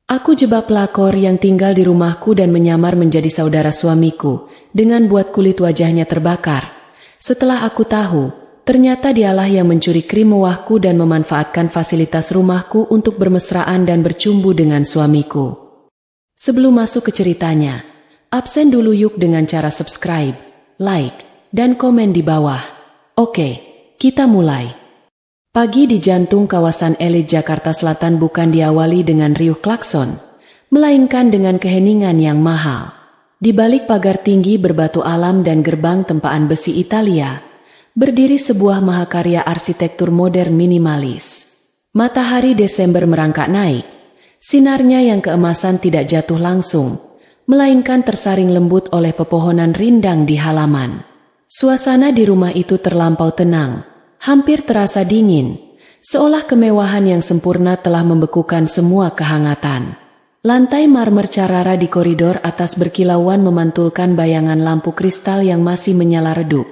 Aku jebak pelakor yang tinggal di rumahku dan menyamar menjadi saudara suamiku, dengan buat kulit wajahnya terbakar. Setelah aku tahu, ternyata dialah yang mencuri krim mewahku dan memanfaatkan fasilitas rumahku untuk bermesraan dan bercumbu dengan suamiku. Sebelum masuk ke ceritanya, absen dulu yuk dengan cara subscribe, like, dan komen di bawah. Oke, kita mulai. Pagi di jantung kawasan elit Jakarta Selatan bukan diawali dengan riuh klakson, melainkan dengan keheningan yang mahal. Di balik pagar tinggi berbatu alam dan gerbang tempaan besi Italia, berdiri sebuah mahakarya arsitektur modern minimalis. Matahari Desember merangkak naik, sinarnya yang keemasan tidak jatuh langsung, melainkan tersaring lembut oleh pepohonan rindang di halaman. Suasana di rumah itu terlampau tenang, hampir terasa dingin, seolah kemewahan yang sempurna telah membekukan semua kehangatan. Lantai marmer Carrara di koridor atas berkilauan memantulkan bayangan lampu kristal yang masih menyala redup,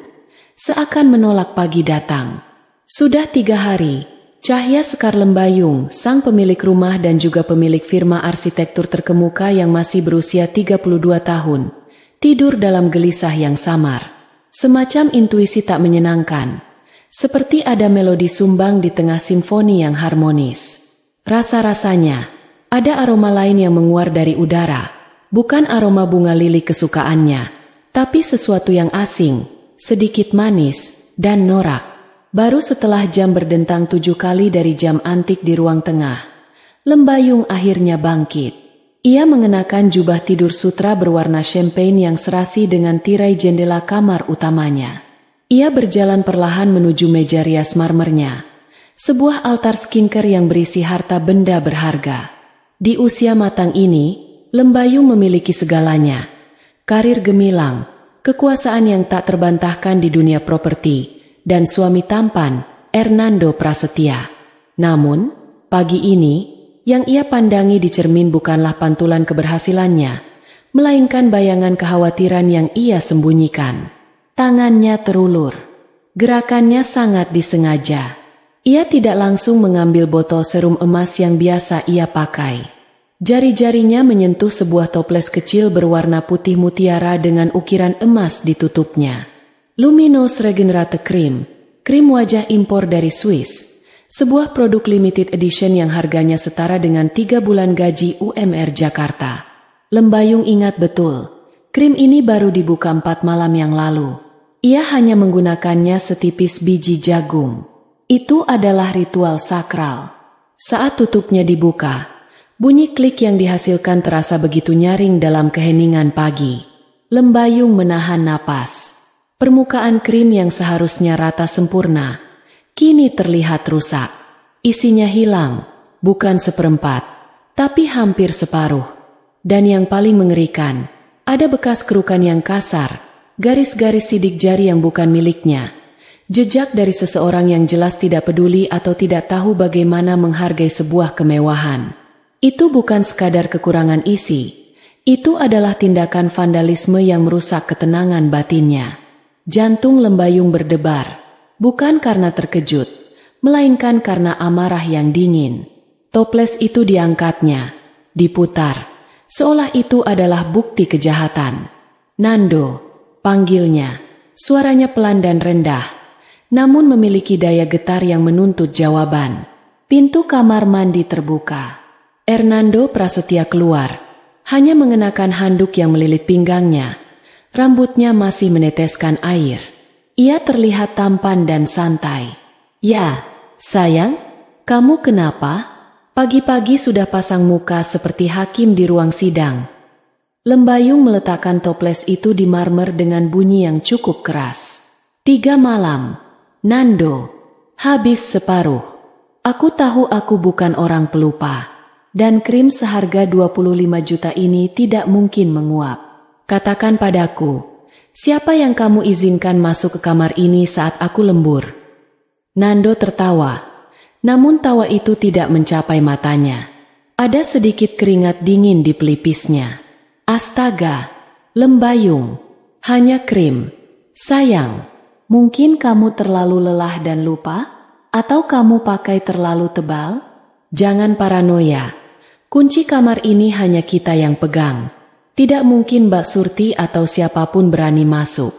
seakan menolak pagi datang. Sudah 3 hari, Cahya Sekar Lembayung, sang pemilik rumah dan juga pemilik firma arsitektur terkemuka yang masih berusia 32 tahun, tidur dalam gelisah yang samar. Semacam intuisi tak menyenangkan. Seperti ada melodi sumbang di tengah simfoni yang harmonis. Rasa-rasanya, ada aroma lain yang menguar dari udara. Bukan aroma bunga lili kesukaannya, tapi sesuatu yang asing, sedikit manis, dan norak. Baru setelah jam berdentang 7 kali dari jam antik di ruang tengah, Lembayung akhirnya bangkit. Ia mengenakan jubah tidur sutra berwarna champagne yang serasi dengan tirai jendela kamar utamanya. Ia berjalan perlahan menuju meja rias marmernya, sebuah altar skincare yang berisi harta benda berharga. Di usia matang ini, Lembayung memiliki segalanya. Karir gemilang, kekuasaan yang tak terbantahkan di dunia properti, dan suami tampan, Hernando Prasetya. Namun, pagi ini, yang ia pandangi di cermin bukanlah pantulan keberhasilannya, melainkan bayangan kekhawatiran yang ia sembunyikan. Tangannya terulur. Gerakannya sangat disengaja. Ia tidak langsung mengambil botol serum emas yang biasa ia pakai. Jari-jarinya menyentuh sebuah toples kecil berwarna putih mutiara dengan ukiran emas di tutupnya. Luminous Regenerate Cream, krim wajah impor dari Swiss. Sebuah produk limited edition yang harganya setara dengan 3 bulan gaji UMR Jakarta. Lembayung ingat betul, krim ini baru dibuka 4 malam yang lalu. Ia hanya menggunakannya setipis biji jagung. Itu adalah ritual sakral. Saat tutupnya dibuka, bunyi klik yang dihasilkan terasa begitu nyaring dalam keheningan pagi. Lembayung menahan napas. Permukaan krim yang seharusnya rata sempurna, kini terlihat rusak. Isinya hilang, bukan seperempat, tapi hampir separuh. Dan yang paling mengerikan, ada bekas kerukan yang kasar, garis-garis sidik jari yang bukan miliknya, jejak dari seseorang yang jelas tidak peduli atau tidak tahu bagaimana menghargai sebuah kemewahan. Itu bukan sekadar kekurangan isi, itu adalah tindakan vandalisme yang merusak ketenangan batinnya. Jantung Lembayung berdebar, bukan karena terkejut, melainkan karena amarah yang dingin. Toples itu diangkatnya, diputar, seolah itu adalah bukti kejahatan. Nando, panggilnya, suaranya pelan dan rendah, namun memiliki daya getar yang menuntut jawaban. Pintu kamar mandi terbuka. Hernando Prasetya keluar, hanya mengenakan handuk yang melilit pinggangnya. Rambutnya masih meneteskan air. Ia terlihat tampan dan santai. "Ya, sayang, kamu kenapa? Pagi-pagi sudah pasang muka seperti hakim di ruang sidang." Lembayung meletakkan toples itu di marmer dengan bunyi yang cukup keras. 3 malam, Nando. Habis separuh. Aku tahu aku bukan orang pelupa. Dan krim seharga 25 juta ini tidak mungkin menguap. Katakan padaku, siapa yang kamu izinkan masuk ke kamar ini saat aku lembur? Nando tertawa, namun tawa itu tidak mencapai matanya. Ada sedikit keringat dingin di pelipisnya. Astaga, Lembayung, hanya krim. Sayang, mungkin kamu terlalu lelah dan lupa? Atau kamu pakai terlalu tebal? Jangan paranoia. Kunci kamar ini hanya kita yang pegang. Tidak mungkin Mbak Surti atau siapapun berani masuk.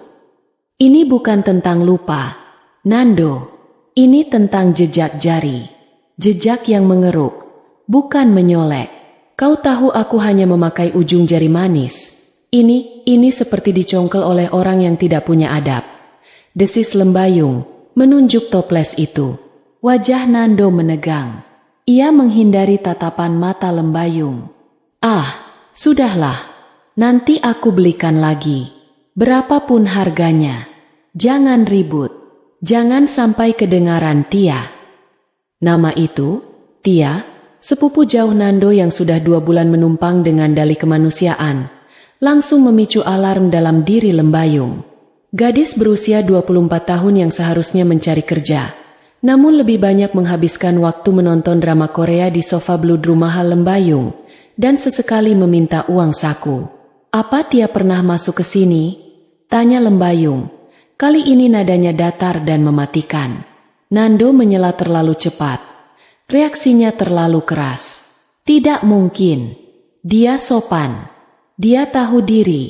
Ini bukan tentang lupa, Nando. Ini tentang jejak jari. Jejak yang mengeruk, bukan menyolek. Kau tahu aku hanya memakai ujung jari manis. Ini seperti dicongkel oleh orang yang tidak punya adab. Desis Lembayung, menunjuk toples itu. Wajah Nando menegang. Ia menghindari tatapan mata Lembayung. Ah, sudahlah. Nanti aku belikan lagi. Berapapun harganya. Jangan ribut. Jangan sampai kedengaran Tia. Nama itu, Tia, sepupu jauh Nando yang sudah 2 bulan menumpang dengan dalih kemanusiaan, langsung memicu alarm dalam diri Lembayung. Gadis berusia 24 tahun yang seharusnya mencari kerja, namun lebih banyak menghabiskan waktu menonton drama Korea di sofa bludru mahal Lembayung, dan sesekali meminta uang saku. Apa Tia pernah masuk ke sini? Tanya Lembayung. Kali ini nadanya datar dan mematikan. Nando menyela terlalu cepat. Reaksinya terlalu keras. Tidak mungkin. Dia sopan. Dia tahu diri.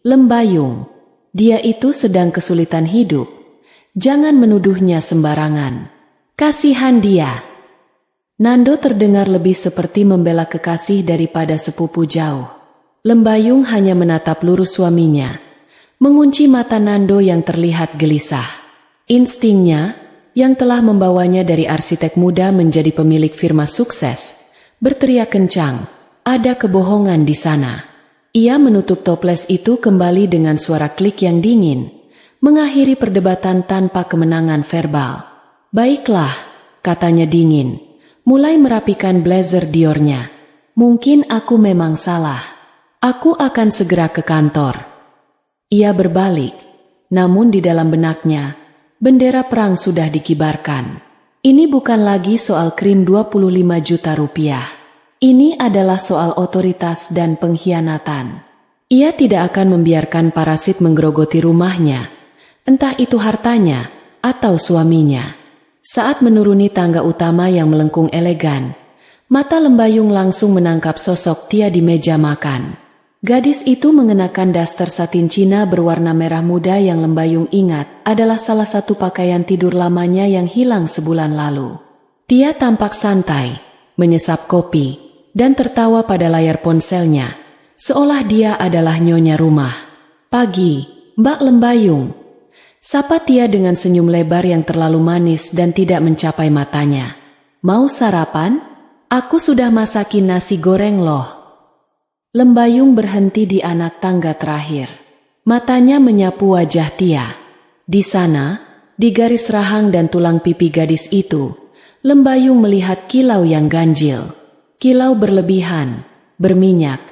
Lembayung. Dia itu sedang kesulitan hidup. Jangan menuduhnya sembarangan. Kasihan dia. Nando terdengar lebih seperti membela kekasih daripada sepupu jauh. Lembayung hanya menatap lurus suaminya, mengunci mata Nando yang terlihat gelisah. Instingnya, yang telah membawanya dari arsitek muda menjadi pemilik firma sukses, berteriak kencang, ada kebohongan di sana. Ia menutup toples itu kembali dengan suara klik yang dingin, mengakhiri perdebatan tanpa kemenangan verbal. Baiklah, katanya dingin, mulai merapikan blazer Diornya. Mungkin aku memang salah. Aku akan segera ke kantor. Ia berbalik, namun di dalam benaknya, bendera perang sudah dikibarkan. Ini bukan lagi soal krim 25 juta rupiah. Ini adalah soal otoritas dan pengkhianatan. Ia tidak akan membiarkan parasit menggerogoti rumahnya, entah itu hartanya atau suaminya. Saat menuruni tangga utama yang melengkung elegan, mata Lembayung langsung menangkap sosok Tia di meja makan. Gadis itu mengenakan daster satin Cina berwarna merah muda yang Lembayung ingat adalah salah satu pakaian tidur lamanya yang hilang sebulan lalu. Tia tampak santai, menyesap kopi, dan tertawa pada layar ponselnya, seolah dia adalah nyonya rumah. Pagi, Mbak Lembayung. Sapa Tia dengan senyum lebar yang terlalu manis dan tidak mencapai matanya. Mau sarapan? Aku sudah masakin nasi goreng loh. Lembayung berhenti di anak tangga terakhir. Matanya menyapu wajah Tia. Di sana, di garis rahang dan tulang pipi gadis itu, Lembayung melihat kilau yang ganjil. Kilau berlebihan, berminyak,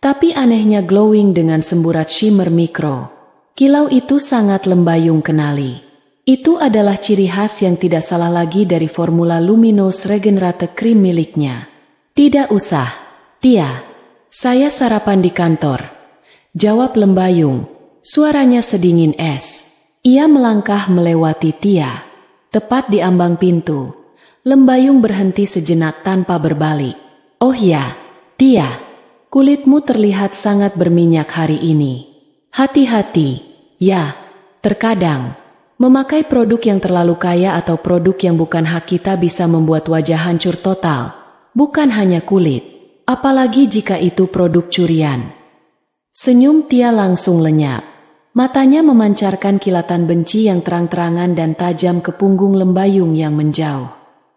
tapi anehnya glowing dengan semburat shimmer mikro. Kilau itu sangat Lembayung kenali. Itu adalah ciri khas yang tidak salah lagi dari formula Luminous Regenerate Cream miliknya. Tidak usah, Tia. Saya sarapan di kantor. Jawab Lembayung, suaranya sedingin es. Ia melangkah melewati Tia. Tepat di ambang pintu, Lembayung berhenti sejenak tanpa berbalik. Oh ya, Tia, kulitmu terlihat sangat berminyak hari ini. Hati-hati, ya, terkadang memakai produk yang terlalu kaya atau produk yang bukan hak kita bisa membuat wajah hancur total, bukan hanya kulit, apalagi jika itu produk curian. Senyum Tia langsung lenyap, matanya memancarkan kilatan benci yang terang-terangan dan tajam ke punggung Lembayung yang menjauh.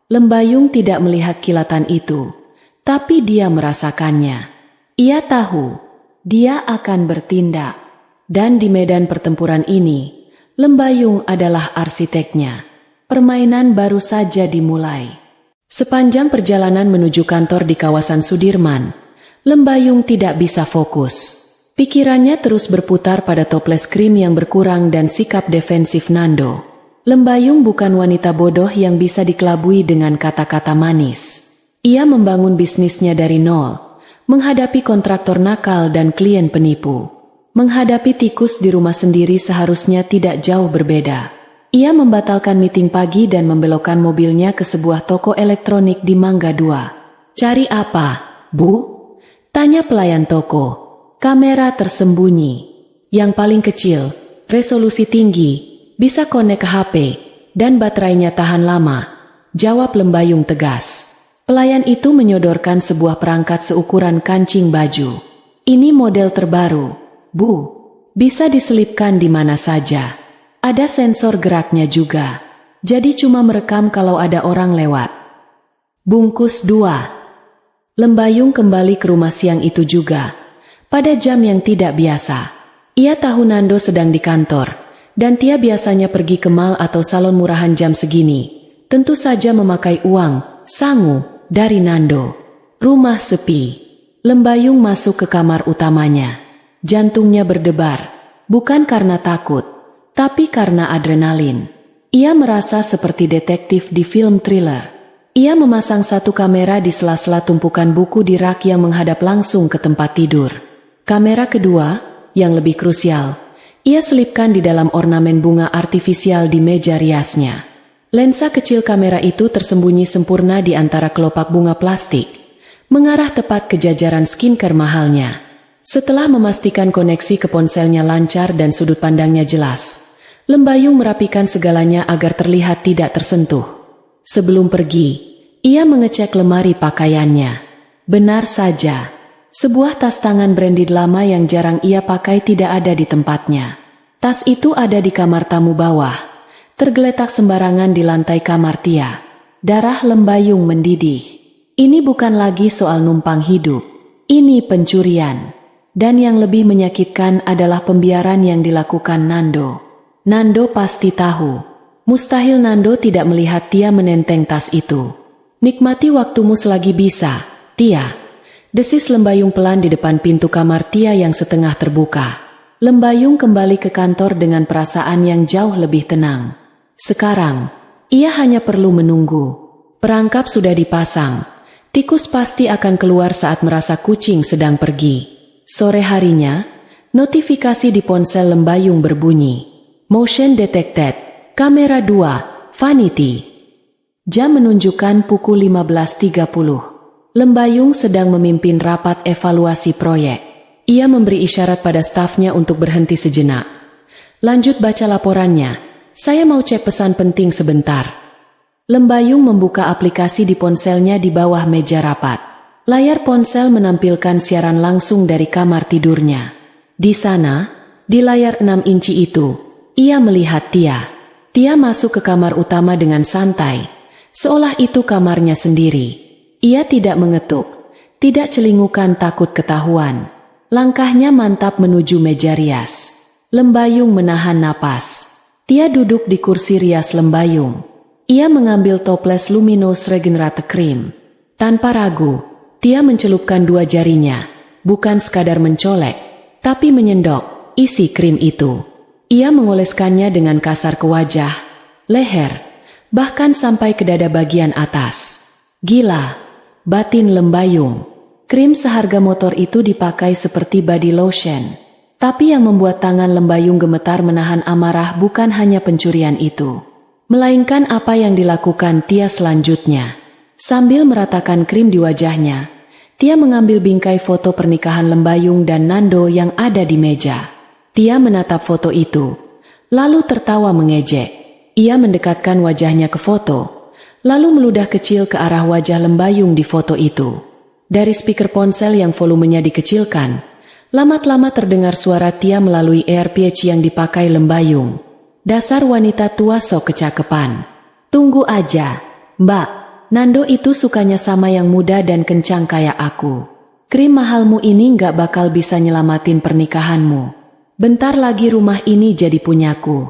Lembayung tidak melihat kilatan itu, tapi dia merasakannya. Ia tahu, dia akan bertindak. Dan di medan pertempuran ini, Lembayung adalah arsiteknya. Permainan baru saja dimulai. Sepanjang perjalanan menuju kantor di kawasan Sudirman, Lembayung tidak bisa fokus. Pikirannya terus berputar pada toples krim yang berkurang dan sikap defensif Nando. Lembayung bukan wanita bodoh yang bisa dikelabui dengan kata-kata manis. Ia membangun bisnisnya dari nol, menghadapi kontraktor nakal dan klien penipu. Menghadapi tikus di rumah sendiri seharusnya tidak jauh berbeda. Ia membatalkan meeting pagi dan membelokkan mobilnya ke sebuah toko elektronik di Mangga 2. Cari apa? Bu? Tanya pelayan toko. Kamera tersembunyi. Yang paling kecil, resolusi tinggi, bisa konek ke HP, dan baterainya tahan lama. Jawab Lembayung tegas. Pelayan itu menyodorkan sebuah perangkat seukuran kancing baju. Ini model terbaru, Bu. Bisa diselipkan di mana saja. Ada sensor geraknya juga. Jadi cuma merekam kalau ada orang lewat. Bungkus 2. Lembayung kembali ke rumah siang itu juga. Pada jam yang tidak biasa. Ia tahu Nando sedang di kantor. Dan Tia biasanya pergi ke mall atau salon murahan jam segini. Tentu saja memakai uang, sangu, dari Nando. Rumah sepi. Lembayung masuk ke kamar utamanya. Jantungnya berdebar. Bukan karena takut. Tapi karena adrenalin. Ia merasa seperti detektif di film thriller. Ia memasang satu kamera di sela-sela tumpukan buku di rak yang menghadap langsung ke tempat tidur. Kamera kedua, yang lebih krusial, ia selipkan di dalam ornamen bunga artifisial di meja riasnya. Lensa kecil kamera itu tersembunyi sempurna di antara kelopak bunga plastik, mengarah tepat ke jajaran skincare mahalnya. Setelah memastikan koneksi ke ponselnya lancar dan sudut pandangnya jelas, Lembayung merapikan segalanya agar terlihat tidak tersentuh. Sebelum pergi, ia mengecek lemari pakaiannya. Benar saja, sebuah tas tangan branded lama yang jarang ia pakai tidak ada di tempatnya. Tas itu ada di kamar tamu bawah, tergeletak sembarangan di lantai kamar Tia. Darah Lembayung mendidih. Ini bukan lagi soal numpang hidup. Ini pencurian. Dan yang lebih menyakitkan adalah pembiaran yang dilakukan Nando. Nando pasti tahu. Mustahil Nando tidak melihat Tia menenteng tas itu. Nikmati waktumu selagi bisa, Tia. Desis Lembayung pelan di depan pintu kamar Tia yang setengah terbuka. Lembayung kembali ke kantor dengan perasaan yang jauh lebih tenang. Sekarang, ia hanya perlu menunggu. Perangkap sudah dipasang. Tikus pasti akan keluar saat merasa kucing sedang pergi. Sore harinya, notifikasi di ponsel Lembayung berbunyi. Motion detected. Kamera 2, Vanity. Jam menunjukkan pukul 15.30. Lembayung sedang memimpin rapat evaluasi proyek. Ia memberi isyarat pada stafnya untuk berhenti sejenak. Lanjut baca laporannya. Saya mau cek pesan penting sebentar. Lembayung membuka aplikasi di ponselnya di bawah meja rapat. Layar ponsel menampilkan siaran langsung dari kamar tidurnya. Di sana, di layar 6 inci itu, ia melihat Tia. Tia masuk ke kamar utama dengan santai, seolah itu kamarnya sendiri. Ia tidak mengetuk, tidak celingukan takut ketahuan. Langkahnya mantap menuju meja rias. Lembayung menahan napas. Tia duduk di kursi rias Lembayung. Ia mengambil toples Luminous Regenerate Cream. Tanpa ragu, Tia mencelupkan 2 jarinya, bukan sekadar mencolek, tapi menyendok isi krim itu. Ia mengoleskannya dengan kasar ke wajah, leher, bahkan sampai ke dada bagian atas. Gila, batin Lembayung. Krim seharga motor itu dipakai seperti body lotion. Tapi yang membuat tangan Lembayung gemetar menahan amarah bukan hanya pencurian itu, melainkan apa yang dilakukan Tia selanjutnya. Sambil meratakan krim di wajahnya, Tia mengambil bingkai foto pernikahan Lembayung dan Nando yang ada di meja. Tia menatap foto itu, lalu tertawa mengejek. Ia mendekatkan wajahnya ke foto, lalu meludah kecil ke arah wajah Lembayung di foto itu. Dari speaker ponsel yang volumenya dikecilkan, lama-lama terdengar suara Tia melalui earpiece yang dipakai Lembayung. Dasar wanita tua sok kecakepan. Tunggu aja, Mbak. Nando itu sukanya sama yang muda dan kencang kayak aku. Krim mahalmu ini gak bakal bisa nyelamatin pernikahanmu. Bentar lagi rumah ini jadi punyaku.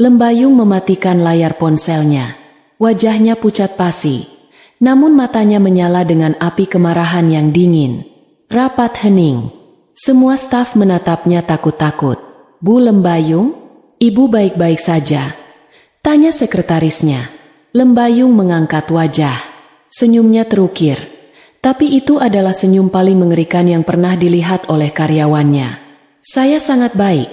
Lembayung mematikan layar ponselnya. Wajahnya pucat pasi, namun matanya menyala dengan api kemarahan yang dingin. Rapat hening. Semua staf menatapnya takut-takut. Bu Lembayung, ibu baik-baik saja? Tanya sekretarisnya. Lembayung mengangkat wajah. Senyumnya terukir. Tapi itu adalah senyum paling mengerikan yang pernah dilihat oleh karyawannya. Saya sangat baik,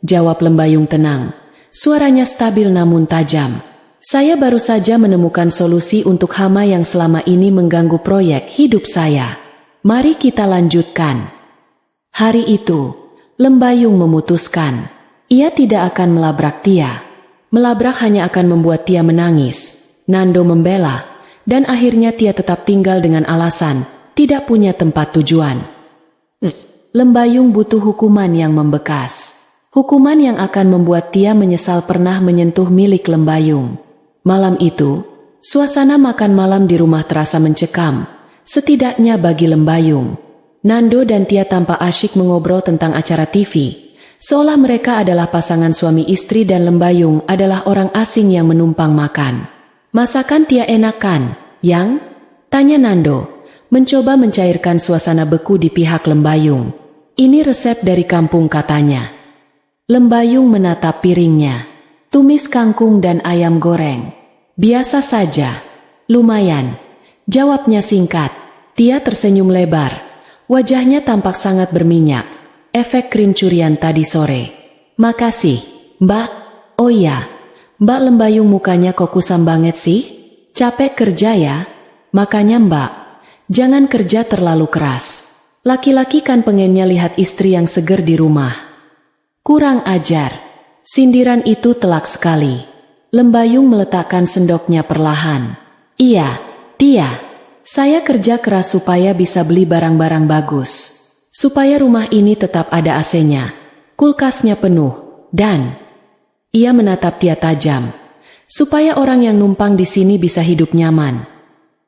jawab Lembayung tenang. Suaranya stabil namun tajam. Saya baru saja menemukan solusi untuk hama yang selama ini mengganggu proyek hidup saya. Mari kita lanjutkan. Hari itu, Lembayung memutuskan, ia tidak akan melabrak Tia. Melabrak hanya akan membuat Tia menangis. Nando membela, dan akhirnya Tia tetap tinggal dengan alasan tidak punya tempat tujuan. Lembayung butuh hukuman yang membekas. Hukuman yang akan membuat Tia menyesal pernah menyentuh milik Lembayung. Malam itu, suasana makan malam di rumah terasa mencekam, setidaknya bagi Lembayung. Nando dan Tia tampak asyik mengobrol tentang acara TV, seolah mereka adalah pasangan suami istri dan Lembayung adalah orang asing yang menumpang makan. Masakan Tia enak kan, Yang? Tanya Nando, mencoba mencairkan suasana beku di pihak Lembayung. Ini resep dari kampung katanya. Lembayung menatap piringnya. Tumis kangkung dan ayam goreng. Biasa saja. Lumayan. Jawabnya singkat. Tia tersenyum lebar. Wajahnya tampak sangat berminyak. Efek krim curian tadi sore. Makasih, Mbak. Oh iya, Mbak Lembayung mukanya kok kusam banget sih? Capek kerja ya? Makanya Mbak, jangan kerja terlalu keras. Laki-laki kan pengennya lihat istri yang seger di rumah. Kurang ajar. Sindiran itu telak sekali. Lembayung meletakkan sendoknya perlahan. Iya, Tia. Saya kerja keras supaya bisa beli barang-barang bagus. Supaya rumah ini tetap ada AC-nya. Kulkasnya penuh. Dan ia menatap Tia tajam. Supaya orang yang numpang di sini bisa hidup nyaman.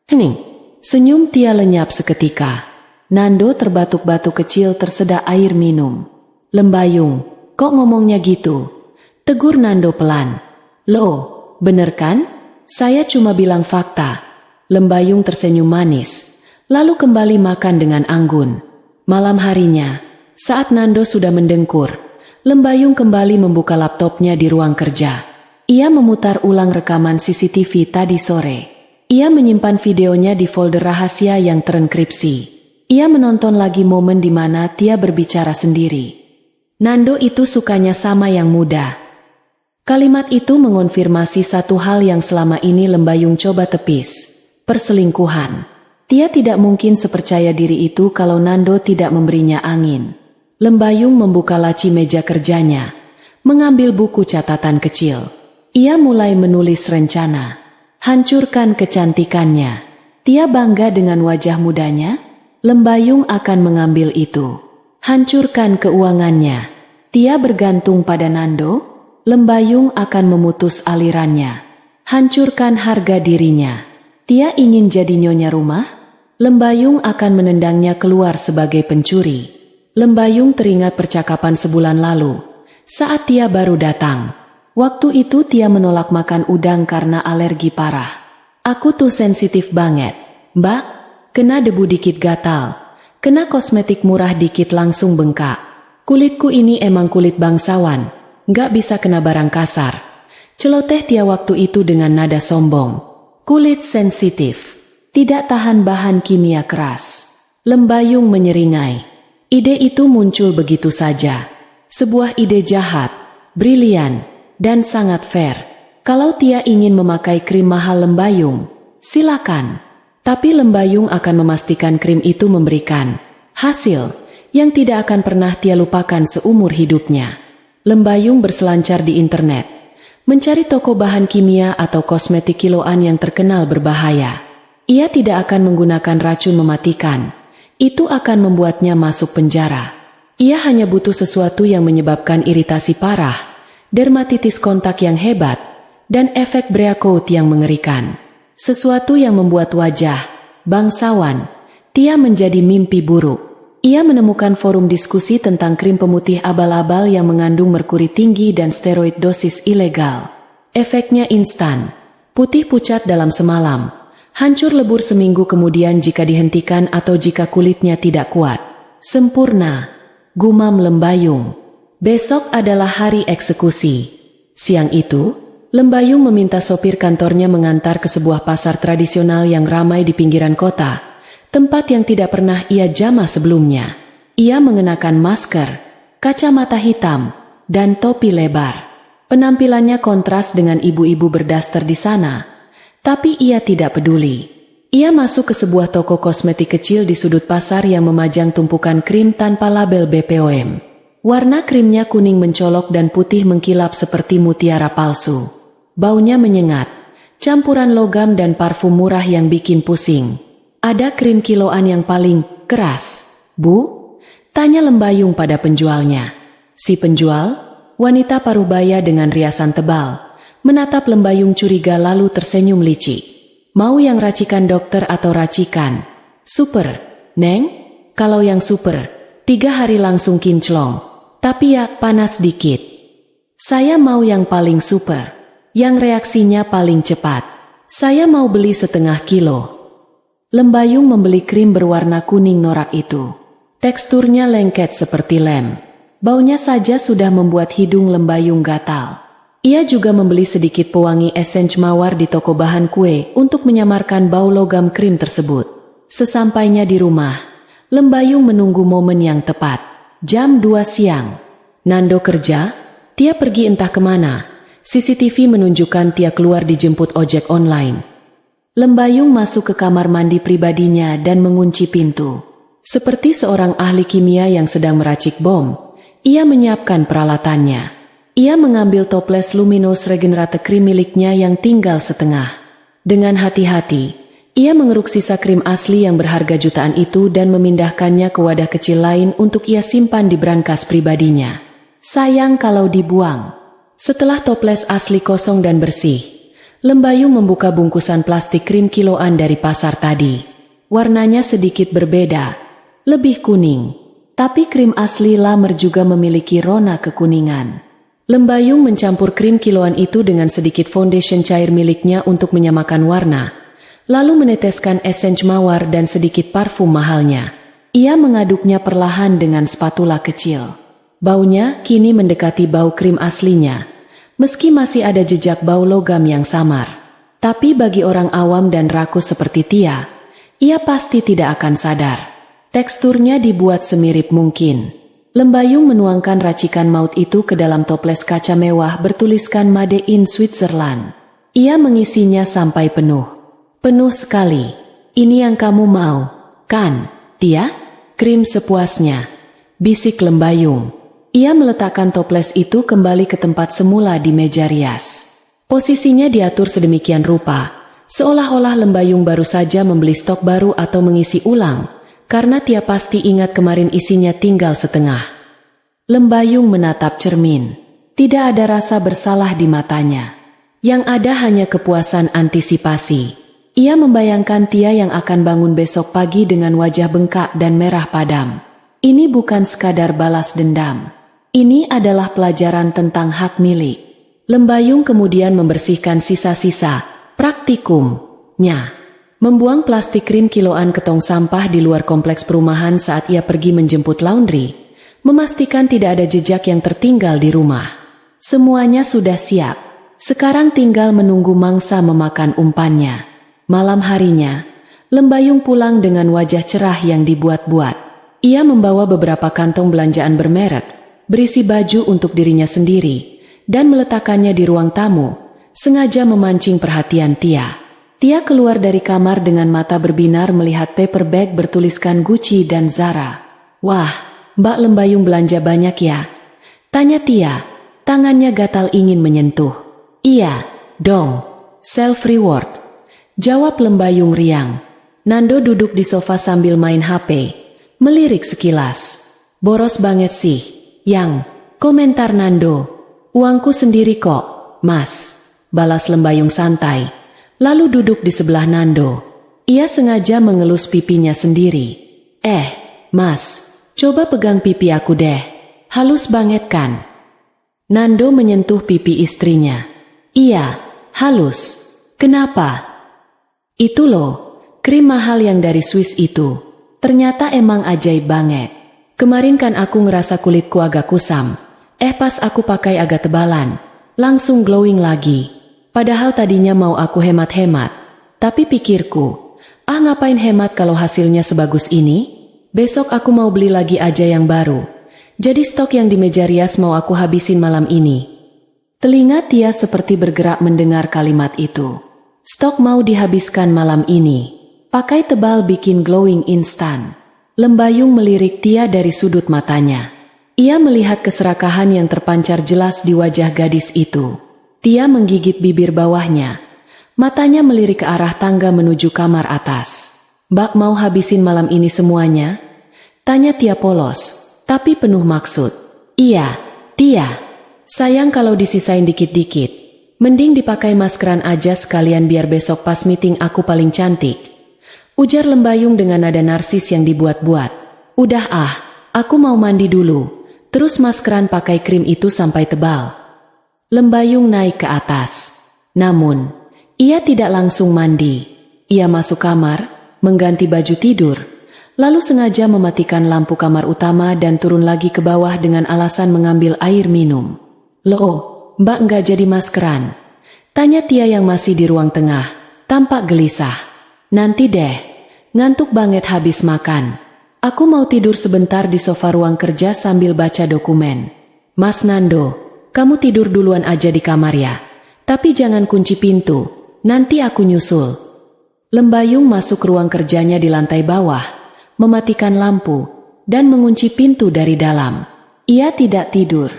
Hening. Senyum Tia lenyap seketika. Nando terbatuk-batuk kecil tersedak air minum. Lembayung, kok ngomongnya gitu? Tegur Nando pelan. Loh, bener kan? Saya cuma bilang fakta. Lembayung tersenyum manis, lalu kembali makan dengan anggun. Malam harinya, saat Nando sudah mendengkur, Lembayung kembali membuka laptopnya di ruang kerja. Ia memutar ulang rekaman CCTV tadi sore. Ia menyimpan videonya di folder rahasia yang terenkripsi. Ia menonton lagi momen di mana Tia berbicara sendiri. Nando itu sukanya sama yang muda. Kalimat itu mengonfirmasi satu hal yang selama ini Lembayung coba tepis. Perselingkuhan. Tia tidak mungkin sepercaya diri itu kalau Nando tidak memberinya angin. Lembayung membuka laci meja kerjanya, mengambil buku catatan kecil. Ia mulai menulis rencana. Hancurkan kecantikannya. Tia bangga dengan wajah mudanya. Lembayung akan mengambil itu. Hancurkan keuangannya. Tia bergantung pada Nando. Lembayung akan memutus alirannya. Hancurkan harga dirinya. Tia ingin jadi nyonya rumah? Lembayung akan menendangnya keluar sebagai pencuri. Lembayung teringat percakapan sebulan lalu, saat Tia baru datang. Waktu itu Tia menolak makan udang karena alergi parah. Aku tuh sensitif banget, Mbak. Kena debu dikit gatal, kena kosmetik murah dikit langsung bengkak. Kulitku ini emang kulit bangsawan, gak bisa kena barang kasar. Celoteh Tia waktu itu dengan nada sombong. Kulit sensitif, tidak tahan bahan kimia keras. Lembayung menyeringai. Ide itu muncul begitu saja. Sebuah ide jahat, brilian, dan sangat fair. Kalau Tia ingin memakai krim mahal Lembayung, silakan. Tapi Lembayung akan memastikan krim itu memberikan hasil yang tidak akan pernah Tia lupakan seumur hidupnya. Lembayung berselancar di internet, mencari toko bahan kimia atau kosmetik kiloan yang terkenal berbahaya. Ia tidak akan menggunakan racun mematikan. Itu akan membuatnya masuk penjara. Ia hanya butuh sesuatu yang menyebabkan iritasi parah, dermatitis kontak yang hebat, dan efek breakout yang mengerikan. Sesuatu yang membuat wajah bangsawan Tia menjadi mimpi buruk. Ia menemukan forum diskusi tentang krim pemutih abal-abal yang mengandung merkuri tinggi dan steroid dosis ilegal. Efeknya instan, putih pucat dalam semalam, hancur lebur seminggu kemudian jika dihentikan atau jika kulitnya tidak kuat. Sempurna, gumam Lembayung. Besok adalah hari eksekusi. Siang itu, Lembayung meminta sopir kantornya mengantar ke sebuah pasar tradisional yang ramai di pinggiran kota, tempat yang tidak pernah ia jamah sebelumnya. Ia mengenakan masker, kacamata hitam, dan topi lebar. Penampilannya kontras dengan ibu-ibu berdaster di sana, tapi ia tidak peduli. Ia masuk ke sebuah toko kosmetik kecil di sudut pasar yang memajang tumpukan krim tanpa label BPOM. Warna krimnya kuning mencolok dan putih mengkilap seperti mutiara palsu. Baunya menyengat, campuran logam dan parfum murah yang bikin pusing. Ada krim kiloan yang paling keras, Bu? Tanya Lembayung pada penjualnya. Si penjual, wanita parubaya dengan riasan tebal, menatap Lembayung curiga lalu tersenyum licik. Mau yang racikan dokter atau racikan? Super, Neng? Kalau yang super, 3 hari langsung kinclong. Tapi ya, panas dikit. Saya mau yang paling super, yang reaksinya paling cepat. Saya mau beli 1/2 kilo. Lembayung membeli krim berwarna kuning norak itu. Teksturnya lengket seperti lem. Baunya saja sudah membuat hidung Lembayung gatal. Ia juga membeli sedikit pewangi esens mawar di toko bahan kue untuk menyamarkan bau logam krim tersebut. Sesampainya di rumah, Lembayung menunggu momen yang tepat. Jam 2 siang. Nando kerja, Tia pergi entah kemana. CCTV menunjukkan Tia keluar dijemput ojek online. Lembayung masuk ke kamar mandi pribadinya dan mengunci pintu. Seperti seorang ahli kimia yang sedang meracik bom, ia menyiapkan peralatannya. Ia mengambil toples luminous regenerate krim miliknya yang tinggal setengah. Dengan hati-hati, ia mengeruk sisa krim asli yang berharga jutaan itu dan memindahkannya ke wadah kecil lain untuk ia simpan di brankas pribadinya. Sayang kalau dibuang. Setelah toples asli kosong dan bersih, Lembayung membuka bungkusan plastik krim kiloan dari pasar tadi. Warnanya sedikit berbeda, lebih kuning. Tapi krim asli Lamer juga memiliki rona kekuningan. Lembayung mencampur krim kiloan itu dengan sedikit foundation cair miliknya untuk menyamakan warna, lalu meneteskan esens mawar dan sedikit parfum mahalnya. Ia mengaduknya perlahan dengan spatula kecil. Baunya kini mendekati bau krim aslinya, meski masih ada jejak bau logam yang samar. Tapi bagi orang awam dan rakus seperti Tia, ia pasti tidak akan sadar. Teksturnya dibuat semirip mungkin. Lembayung menuangkan racikan maut itu ke dalam toples kaca mewah bertuliskan Made in Switzerland. Ia mengisinya sampai penuh. Penuh sekali. Ini yang kamu mau, kan, Tia? Krim sepuasnya, bisik Lembayung. Ia meletakkan toples itu kembali ke tempat semula di meja rias. Posisinya diatur sedemikian rupa, seolah-olah Lembayung baru saja membeli stok baru atau mengisi ulang. Karena Tia pasti ingat kemarin isinya tinggal setengah. Lembayung menatap cermin. Tidak ada rasa bersalah di matanya. Yang ada hanya kepuasan antisipasi. Ia membayangkan Tia yang akan bangun besok pagi dengan wajah bengkak dan merah padam. Ini bukan sekadar balas dendam. Ini adalah pelajaran tentang hak milik. Lembayung kemudian membersihkan sisa-sisa praktikumnya. Membuang plastik krim kiloan ke tong sampah di luar kompleks perumahan saat ia pergi menjemput laundry, memastikan tidak ada jejak yang tertinggal di rumah. Semuanya sudah siap. Sekarang tinggal menunggu mangsa memakan umpannya. Malam harinya, Lembayung pulang dengan wajah cerah yang dibuat-buat. Ia membawa beberapa kantong belanjaan bermerek, berisi baju untuk dirinya sendiri, dan meletakkannya di ruang tamu, sengaja memancing perhatian Tia. Tia keluar dari kamar dengan mata berbinar melihat paper bag bertuliskan Gucci dan Zara. Wah, Mbak Lembayung belanja banyak ya? Tanya Tia, tangannya gatal ingin menyentuh. Iya, dong, self-reward. Jawab Lembayung riang. Nando duduk di sofa sambil main HP, melirik sekilas. Boros banget sih, Yang, komentar Nando. Uangku sendiri kok, Mas, balas Lembayung santai. Lalu duduk di sebelah Nando. Ia sengaja mengelus pipinya sendiri. Mas, coba pegang pipi aku deh. Halus banget kan? Nando menyentuh pipi istrinya. Iya, halus. Kenapa? Itu loh, krim mahal yang dari Swiss itu. Ternyata emang ajaib banget. Kemarin kan aku ngerasa kulitku agak kusam. Pas aku pakai agak tebalan, langsung glowing lagi. Padahal tadinya mau aku hemat-hemat, tapi pikirku, ngapain hemat kalau hasilnya sebagus ini? Besok aku mau beli lagi aja yang baru. Jadi stok yang di meja rias mau aku habisin malam ini. Telinga Tia seperti bergerak mendengar kalimat itu. Stok mau dihabiskan malam ini. Pakai tebal bikin glowing instan. Lembayung melirik Tia dari sudut matanya. Ia melihat keserakahan yang terpancar jelas di wajah gadis itu. Tia menggigit bibir bawahnya. Matanya melirik ke arah tangga menuju kamar atas. "Mbak mau habisin malam ini semuanya?" tanya Tia polos, tapi penuh maksud. "Iya, Tia. Sayang kalau disisain dikit-dikit. Mending dipakai maskeran aja sekalian biar besok pas meeting aku paling cantik," ujar Lembayung dengan nada narsis yang dibuat-buat. "Udah aku mau mandi dulu, terus maskeran pakai krim itu sampai tebal." Lembayung naik ke atas. Namun, ia tidak langsung mandi. Ia masuk kamar, mengganti baju tidur, lalu sengaja mematikan lampu kamar utama dan turun lagi ke bawah dengan alasan mengambil air minum. "Loh, Mbak nggak jadi maskeran?" tanya Tia yang masih di ruang tengah, tampak gelisah. "Nanti deh, ngantuk banget habis makan. Aku mau tidur sebentar di sofa ruang kerja sambil baca dokumen." "Mas Nando, kamu tidur duluan aja di kamar ya. Tapi jangan kunci pintu, nanti aku nyusul." Lembayung masuk ruang kerjanya di lantai bawah, mematikan lampu, dan mengunci pintu dari dalam. Ia tidak tidur.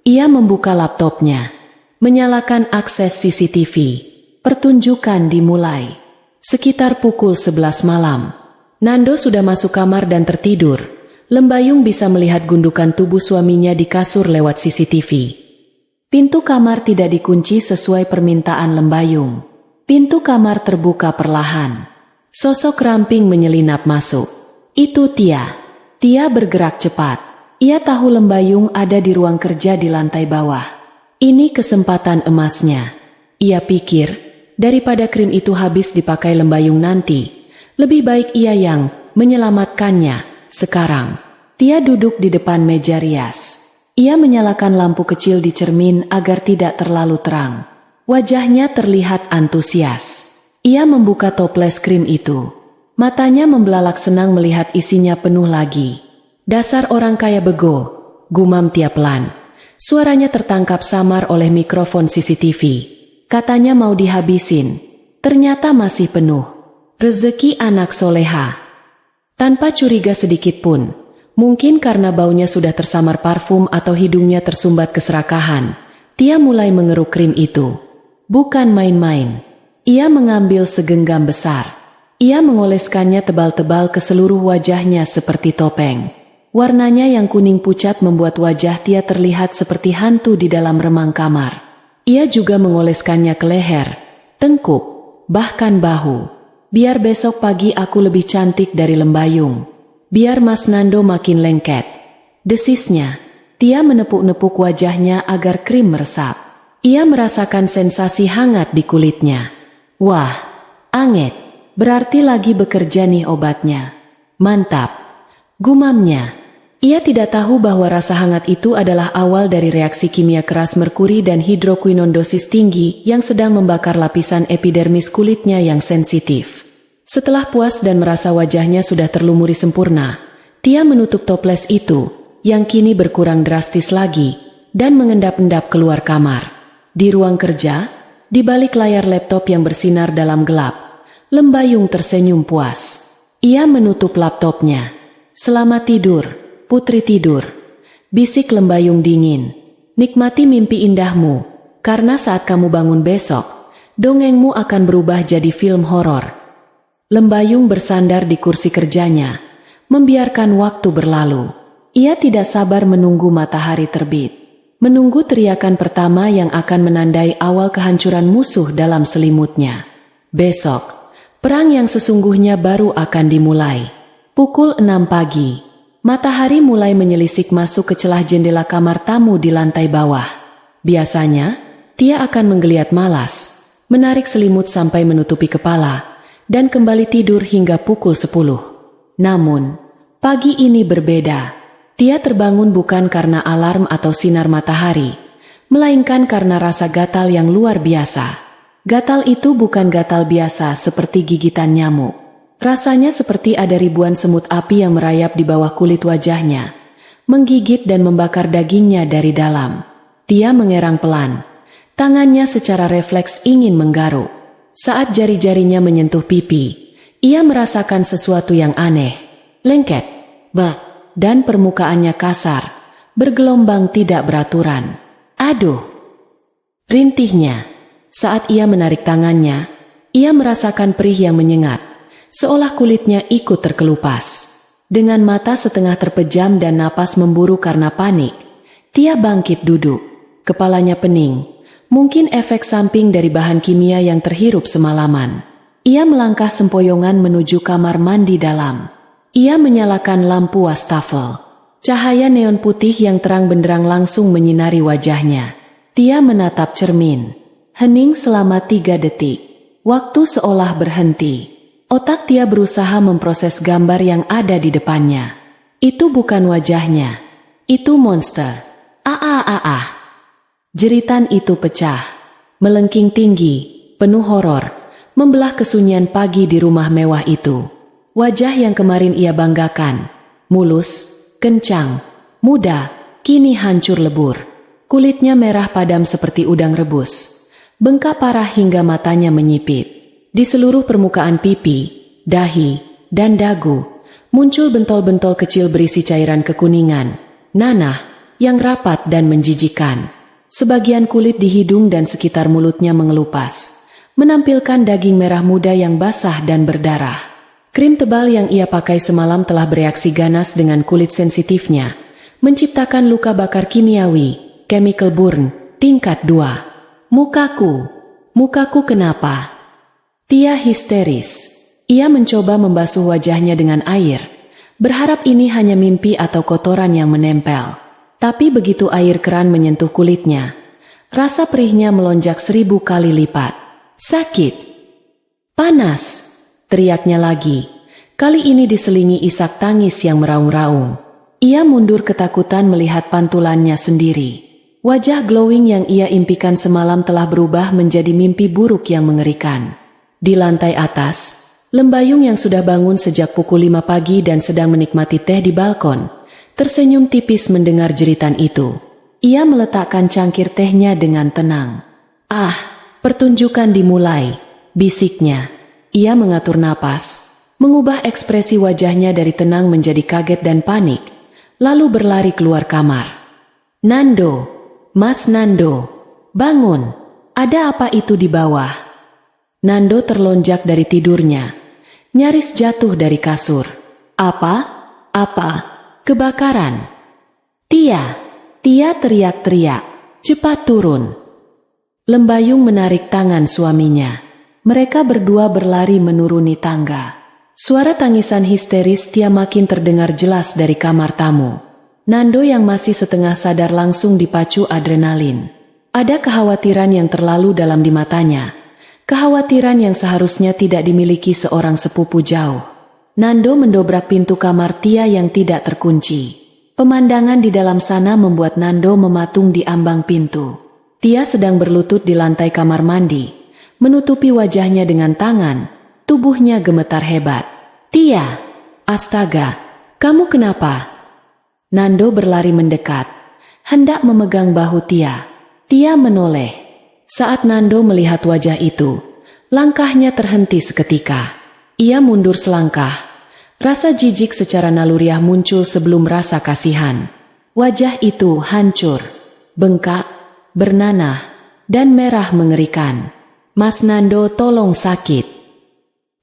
Ia membuka laptopnya, menyalakan akses CCTV. Pertunjukan dimulai. Sekitar pukul 11 malam. Nando sudah masuk kamar dan tertidur. Lembayung bisa melihat gundukan tubuh suaminya di kasur lewat CCTV. Pintu kamar tidak dikunci sesuai permintaan Lembayung. Pintu kamar terbuka perlahan. Sosok ramping menyelinap masuk. Itu Tia. Tia bergerak cepat. Ia tahu Lembayung ada di ruang kerja di lantai bawah. Ini kesempatan emasnya. Ia pikir, daripada krim itu habis dipakai Lembayung nanti, lebih baik ia yang menyelamatkannya sekarang. Tia duduk di depan meja rias. Ia menyalakan lampu kecil di cermin agar tidak terlalu terang. Wajahnya terlihat antusias. Ia membuka toples krim itu. Matanya membelalak senang melihat isinya penuh lagi. "Dasar orang kaya bego," gumam Tia pelan. Suaranya tertangkap samar oleh mikrofon CCTV. Katanya mau dihabisin. Ternyata masih penuh. Rezeki anak soleha. Tanpa curiga sedikit pun, mungkin karena baunya sudah tersamar parfum atau hidungnya tersumbat keserakahan, Tia mulai mengeruk krim itu. Bukan main-main. Ia mengambil segenggam besar. Ia mengoleskannya tebal-tebal ke seluruh wajahnya seperti topeng. Warnanya yang kuning pucat membuat wajah Tia terlihat seperti hantu di dalam remang kamar. Ia juga mengoleskannya ke leher, tengkuk, bahkan bahu. "Biar besok pagi aku lebih cantik dari Lembayung. Biar Mas Nando makin lengket," desisnya. Tia menepuk-nepuk wajahnya agar krim meresap. Ia merasakan sensasi hangat di kulitnya. "Wah, anget. Berarti lagi bekerja nih obatnya. Mantap," gumamnya. Ia tidak tahu bahwa rasa hangat itu adalah awal dari reaksi kimia keras merkuri dan hidrokuinon dosis tinggi yang sedang membakar lapisan epidermis kulitnya yang sensitif. Setelah puas dan merasa wajahnya sudah terlumuri sempurna, Tia menutup toples itu, yang kini berkurang drastis lagi, dan mengendap-endap keluar kamar. Di ruang kerja, di balik layar laptop yang bersinar dalam gelap, Lembayung tersenyum puas. Ia menutup laptopnya. "Selamat tidur, putri tidur," bisik Lembayung dingin. "Nikmati mimpi indahmu, karena saat kamu bangun besok, dongengmu akan berubah jadi film horor." Lembayung bersandar di kursi kerjanya, membiarkan waktu berlalu. Ia tidak sabar menunggu matahari terbit, menunggu teriakan pertama yang akan menandai awal kehancuran musuh dalam selimutnya. Besok, perang yang sesungguhnya baru akan dimulai. Pukul 6 pagi. Matahari mulai menyelisik masuk ke celah jendela kamar tamu di lantai bawah. Biasanya, Tia akan menggeliat malas, menarik selimut sampai menutupi kepala, dan kembali tidur hingga pukul 10. Namun, pagi ini berbeda. Tia terbangun bukan karena alarm atau sinar matahari, melainkan karena rasa gatal yang luar biasa. Gatal itu bukan gatal biasa seperti gigitan nyamuk. Rasanya seperti ada ribuan semut api yang merayap di bawah kulit wajahnya, menggigit dan membakar dagingnya dari dalam. Tia mengerang pelan. Tangannya secara refleks ingin menggaruk. Saat jari-jarinya menyentuh pipi, Ia merasakan sesuatu yang aneh, lengket, dan permukaannya kasar, bergelombang tidak beraturan. Aduh! Rintihnya. Saat ia menarik tangannya, ia merasakan perih yang menyengat, seolah kulitnya ikut terkelupas. Dengan mata setengah terpejam dan napas memburu karena panik, Tia bangkit duduk, kepalanya pening, mungkin efek samping dari bahan kimia yang terhirup semalaman. Ia melangkah sempoyongan menuju kamar mandi dalam. Ia menyalakan lampu wastafel. Cahaya neon putih yang terang benderang langsung menyinari wajahnya. Tia menatap cermin. Hening selama 3 detik. Waktu seolah berhenti. Otak Tia berusaha memproses gambar yang ada di depannya. Itu bukan wajahnya. Itu monster. Jeritan itu pecah. Melengking tinggi, penuh horor. Membelah kesunyian pagi di rumah mewah itu. Wajah yang kemarin ia banggakan, mulus, kencang, muda, kini hancur lebur. Kulitnya merah padam seperti udang rebus. Bengkak parah hingga matanya menyipit. Di seluruh permukaan pipi, dahi, dan dagu, muncul bentol-bentol kecil berisi cairan kekuningan, nanah, yang rapat dan menjijikan. Sebagian kulit di hidung dan sekitar mulutnya mengelupas, menampilkan daging merah muda yang basah dan berdarah. Krim tebal yang ia pakai semalam telah bereaksi ganas dengan kulit sensitifnya, menciptakan luka bakar kimiawi, chemical burn, tingkat 2. Mukaku kenapa? Tia histeris. Ia mencoba membasuh wajahnya dengan air, berharap ini hanya mimpi atau kotoran yang menempel. Tapi begitu air keran menyentuh kulitnya, rasa perihnya melonjak 1000 kali lipat. Sakit. Panas, teriaknya lagi. Kali ini diselingi isak tangis yang meraung-raung. Ia mundur ketakutan melihat pantulannya sendiri. Wajah glowing yang ia impikan semalam telah berubah menjadi mimpi buruk yang mengerikan. Di lantai atas, Lembayung yang sudah bangun sejak pukul 5 pagi dan sedang menikmati teh di balkon, tersenyum tipis mendengar jeritan itu. Ia meletakkan cangkir tehnya dengan tenang. Pertunjukan dimulai, bisiknya. Ia mengatur napas, mengubah ekspresi wajahnya dari tenang menjadi kaget dan panik, lalu berlari keluar kamar. Nando, Mas Nando, bangun, ada apa itu di bawah? Nando terlonjak dari tidurnya, nyaris jatuh dari kasur. Apa? Kebakaran. Tia teriak-teriak, cepat turun. Lembayung menarik tangan suaminya. Mereka berdua berlari menuruni tangga. Suara tangisan histeris Tia makin terdengar jelas dari kamar tamu. Nando yang masih setengah sadar langsung dipacu adrenalin. Ada kekhawatiran yang terlalu dalam di matanya. Kekhawatiran yang seharusnya tidak dimiliki seorang sepupu jauh. Nando mendobrak pintu kamar Tia yang tidak terkunci. Pemandangan di dalam sana membuat Nando mematung di ambang pintu. Tia sedang berlutut di lantai kamar mandi, menutupi wajahnya dengan tangan, tubuhnya gemetar hebat. Tia, astaga, kamu kenapa? Nando berlari mendekat, hendak memegang bahu Tia. Tia menoleh. Saat Nando melihat wajah itu, langkahnya terhenti seketika. Ia mundur selangkah. Rasa jijik secara naluriah muncul sebelum rasa kasihan. Wajah itu hancur, bengkak, bernanah, dan merah mengerikan. Mas Nando, tolong, sakit.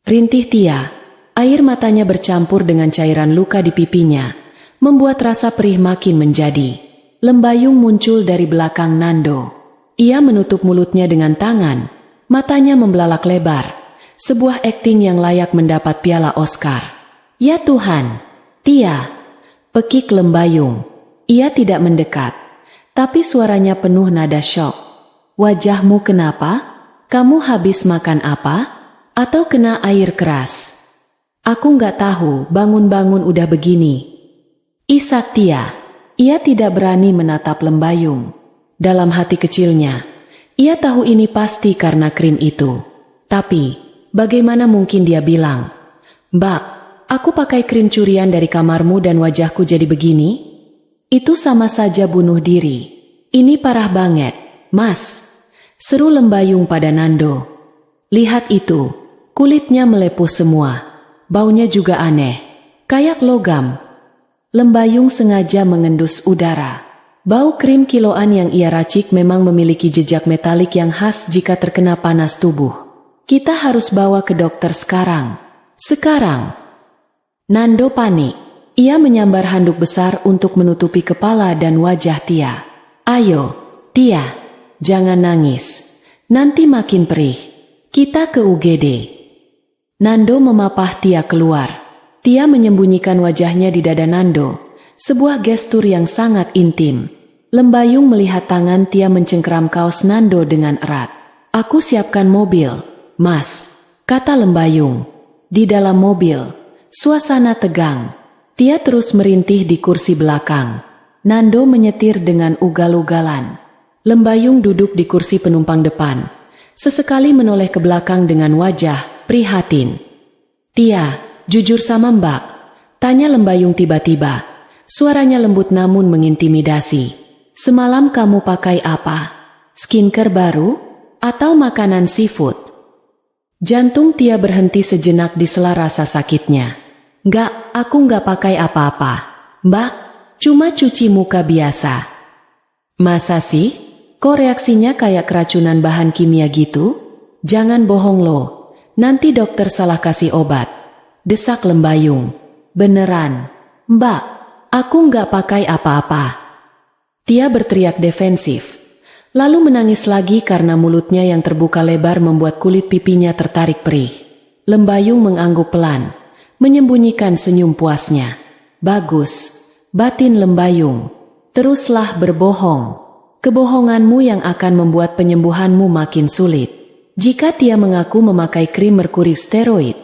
Rintih Tia, air matanya bercampur dengan cairan luka di pipinya, membuat rasa perih makin menjadi. Lembayung muncul dari belakang Nando. Ia menutup mulutnya dengan tangan, matanya membelalak lebar, sebuah akting yang layak mendapat piala Oscar. Ya Tuhan, Tia, pekik Lembayung. Ia tidak mendekat, tapi suaranya penuh nada syok. Wajahmu kenapa? Kamu habis makan apa? Atau kena air keras? Aku nggak tahu, bangun-bangun udah begini. Isak Tia. Ia tidak berani menatap Lembayung. Dalam hati kecilnya, ia tahu ini pasti karena krim itu. Tapi, bagaimana mungkin dia bilang, "Mbak, aku pakai krim curian dari kamarmu dan wajahku jadi begini?" Itu sama saja bunuh diri. Ini parah banget, Mas. Seru Lembayung pada Nando. Lihat itu, kulitnya melepuh semua. baunya juga aneh, kayak logam. Lembayung sengaja mengendus udara. Bau krim kiloan yang ia racik memang memiliki jejak metalik yang khas jika terkena panas tubuh. Kita harus bawa ke dokter sekarang. Sekarang. Nando panik. Ia menyambar handuk besar untuk menutupi kepala dan wajah Tia. Ayo, Tia, jangan nangis. Nanti makin perih. Kita ke UGD. Nando memapah Tia keluar. Tia menyembunyikan wajahnya di dada Nando. Sebuah gestur yang sangat intim. Lembayung melihat tangan Tia mencengkeram kaos Nando dengan erat. Aku siapkan mobil, Mas, kata Lembayung. Di dalam mobil, suasana tegang. Tia terus merintih di kursi belakang. Nando menyetir dengan ugal-ugalan. Lembayung duduk di kursi penumpang depan. Sesekali menoleh ke belakang dengan wajah prihatin. Tia, jujur sama Mbak, tanya Lembayung tiba-tiba. Suaranya lembut namun mengintimidasi. Semalam kamu pakai apa? Skincare baru? Atau makanan seafood? Jantung Tia berhenti sejenak di sela rasa sakitnya. Enggak, aku enggak pakai apa-apa. Mbak, cuma cuci muka biasa. Masa sih? Kok reaksinya kayak keracunan bahan kimia gitu? Jangan bohong lo. Nanti dokter salah kasih obat. Desak Lembayung. Beneran. Mbak, aku enggak pakai apa-apa. Tia berteriak defensif. Lalu menangis lagi karena mulutnya yang terbuka lebar membuat kulit pipinya tertarik perih. Lembayung mengangguk pelan. Menyembunyikan senyum puasnya. Bagus, batin Lembayung. Teruslah berbohong. Kebohonganmu yang akan membuat penyembuhanmu makin sulit. Jika Tia mengaku memakai krim merkuri steroid,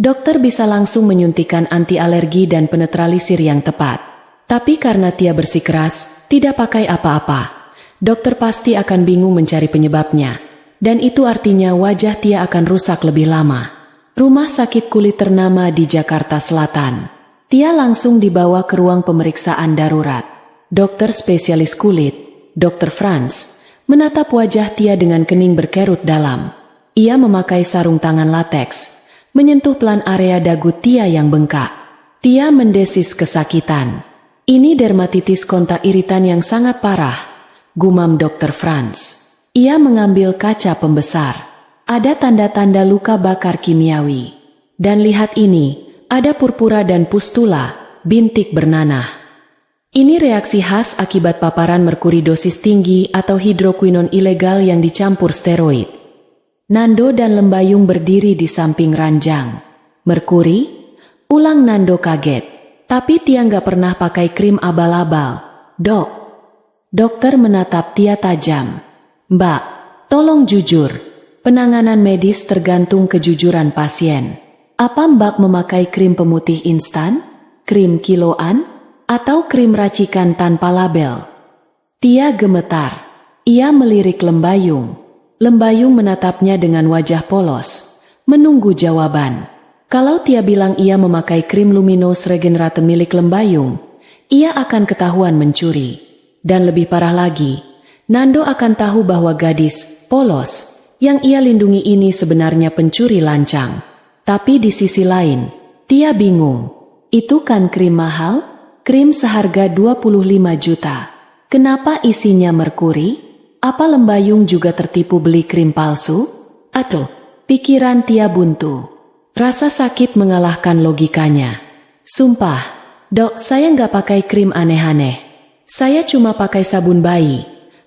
dokter bisa langsung menyuntikkan anti alergi dan penetralisir yang tepat. Tapi karena Tia bersikeras, tidak pakai apa-apa, dokter pasti akan bingung mencari penyebabnya. Dan itu artinya wajah Tia akan rusak lebih lama. Rumah sakit kulit ternama di Jakarta Selatan. Tia langsung dibawa ke ruang pemeriksaan darurat. Dokter spesialis kulit, Dr. Franz, menatap wajah Tia dengan kening berkerut dalam. Ia memakai sarung tangan lateks, menyentuh pelan area dagu Tia yang bengkak. Tia mendesis kesakitan. Ini dermatitis kontak iritan yang sangat parah, gumam Dr. Franz. Ia mengambil kaca pembesar. Ada tanda-tanda luka bakar kimiawi. Dan lihat ini, ada purpura dan pustula, bintik bernanah. Ini reaksi khas akibat paparan merkuri dosis tinggi atau hidroquinon ilegal yang dicampur steroid. Nando dan Lembayung berdiri di samping ranjang. Merkuri? Ulang Nando kaget. Tapi Tia nggak pernah pakai krim abal-abal. Dok. Dokter menatap Tia tajam. Mbak, tolong jujur. Penanganan medis tergantung kejujuran pasien. Apa Mbak memakai krim pemutih instan? Krim kiloan? Atau krim racikan tanpa label? Tia gemetar. Ia melirik Lembayung. Lembayung menatapnya dengan wajah polos, menunggu jawaban. Kalau Tia bilang ia memakai krim Luminous Regenerate milik Lembayung, ia akan ketahuan mencuri. Dan lebih parah lagi, Nando akan tahu bahwa gadis polos yang ia lindungi ini sebenarnya pencuri lancang. Tapi di sisi lain, Tia bingung. Itu kan krim mahal? Krim seharga 25 juta. Kenapa isinya merkuri? Apa Lembayung juga tertipu beli krim palsu? Atau pikiran Tia buntu. Rasa sakit mengalahkan logikanya. Sumpah, dok, saya nggak pakai krim aneh-aneh. Saya cuma pakai sabun bayi.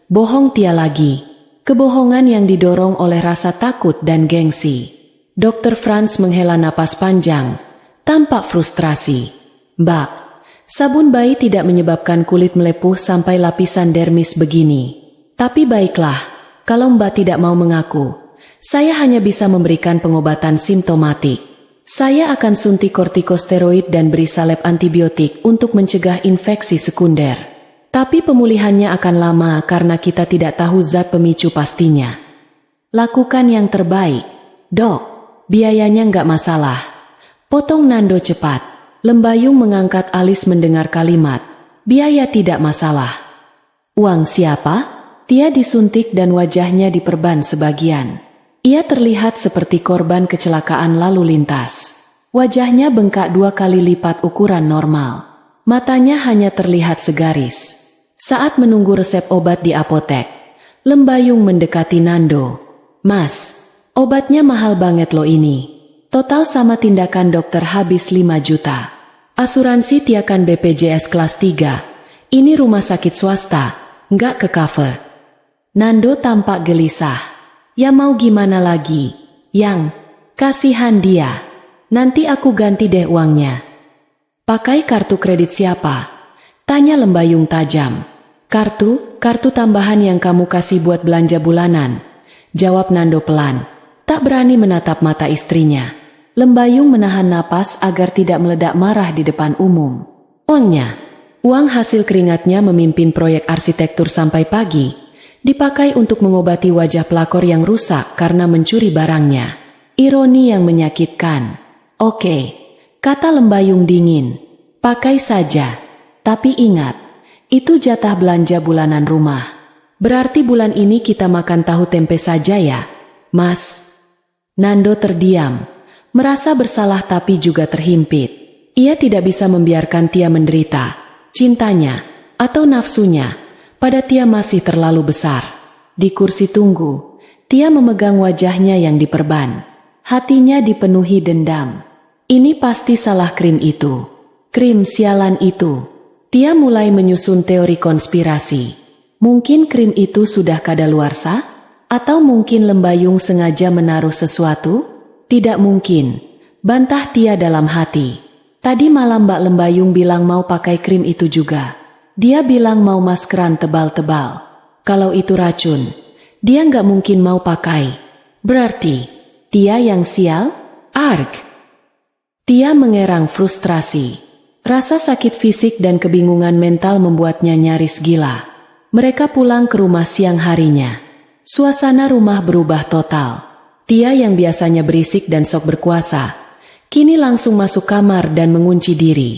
Bohong Tia lagi. Kebohongan yang didorong oleh rasa takut dan gengsi. Dr. Franz menghela napas panjang, tampak frustrasi. Mbak, sabun bayi tidak menyebabkan kulit melepuh sampai lapisan dermis begini. Tapi baiklah, kalau Mbak tidak mau mengaku, saya hanya bisa memberikan pengobatan simptomatik. Saya akan suntik kortikosteroid dan beri salep antibiotik untuk mencegah infeksi sekunder. Tapi pemulihannya akan lama karena kita tidak tahu zat pemicu pastinya. Lakukan yang terbaik. Dok, biayanya nggak masalah. Potong Nando cepat. Lembayung mengangkat alis mendengar kalimat. Biaya tidak masalah. Uang siapa? Tia disuntik dan wajahnya diperban sebagian. Ia terlihat seperti korban kecelakaan lalu lintas. Wajahnya bengkak 2 kali lipat ukuran normal. Matanya hanya terlihat segaris. Saat menunggu resep obat di apotek, Lembayung mendekati Nando. "Mas, obatnya mahal banget loh ini. Total sama tindakan dokter habis 5 juta. Asuransi tiakan BPJS kelas 3. Ini rumah sakit swasta, nggak ke cover." Nando tampak gelisah. "Ya mau gimana lagi, Yang? Kasihan dia. Nanti aku ganti deh uangnya." "Pakai kartu kredit siapa?" tanya Lembayung tajam. Kartu tambahan yang kamu kasih buat belanja bulanan," jawab Nando pelan. Tak berani menatap mata istrinya. Lembayung menahan napas agar tidak meledak marah di depan umum. Uang hasil keringatnya memimpin proyek arsitektur sampai pagi, dipakai untuk mengobati wajah pelakor yang rusak karena mencuri barangnya. Ironi yang menyakitkan. "Oke," kata Lembayung dingin. "Pakai saja. Tapi ingat, itu jatah belanja bulanan rumah. Berarti bulan ini kita makan tahu tempe saja ya, Mas?" Nando terdiam, merasa bersalah tapi juga terhimpit. Ia tidak bisa membiarkan Tia menderita. Cintanya, atau nafsunya, pada Tia masih terlalu besar. Di kursi tunggu, Tia memegang wajahnya yang diperban. Hatinya dipenuhi dendam. Ini pasti salah krim itu. Krim sialan itu. Tia mulai menyusun teori konspirasi. Mungkin krim itu sudah kadaluarsa? Atau mungkin Lembayung sengaja menaruh sesuatu? Tidak mungkin, bantah Tia dalam hati. Tadi malam Mbak Lembayung bilang mau pakai krim itu juga. Dia bilang mau maskeran tebal-tebal. Kalau itu racun, dia nggak mungkin mau pakai. Berarti Tia yang sial? Arg! Tia mengerang frustrasi. Rasa sakit fisik dan kebingungan mental membuatnya nyaris gila. Mereka pulang ke rumah siang harinya. Suasana rumah berubah total. Tia yang biasanya berisik dan sok berkuasa, kini langsung masuk kamar dan mengunci diri.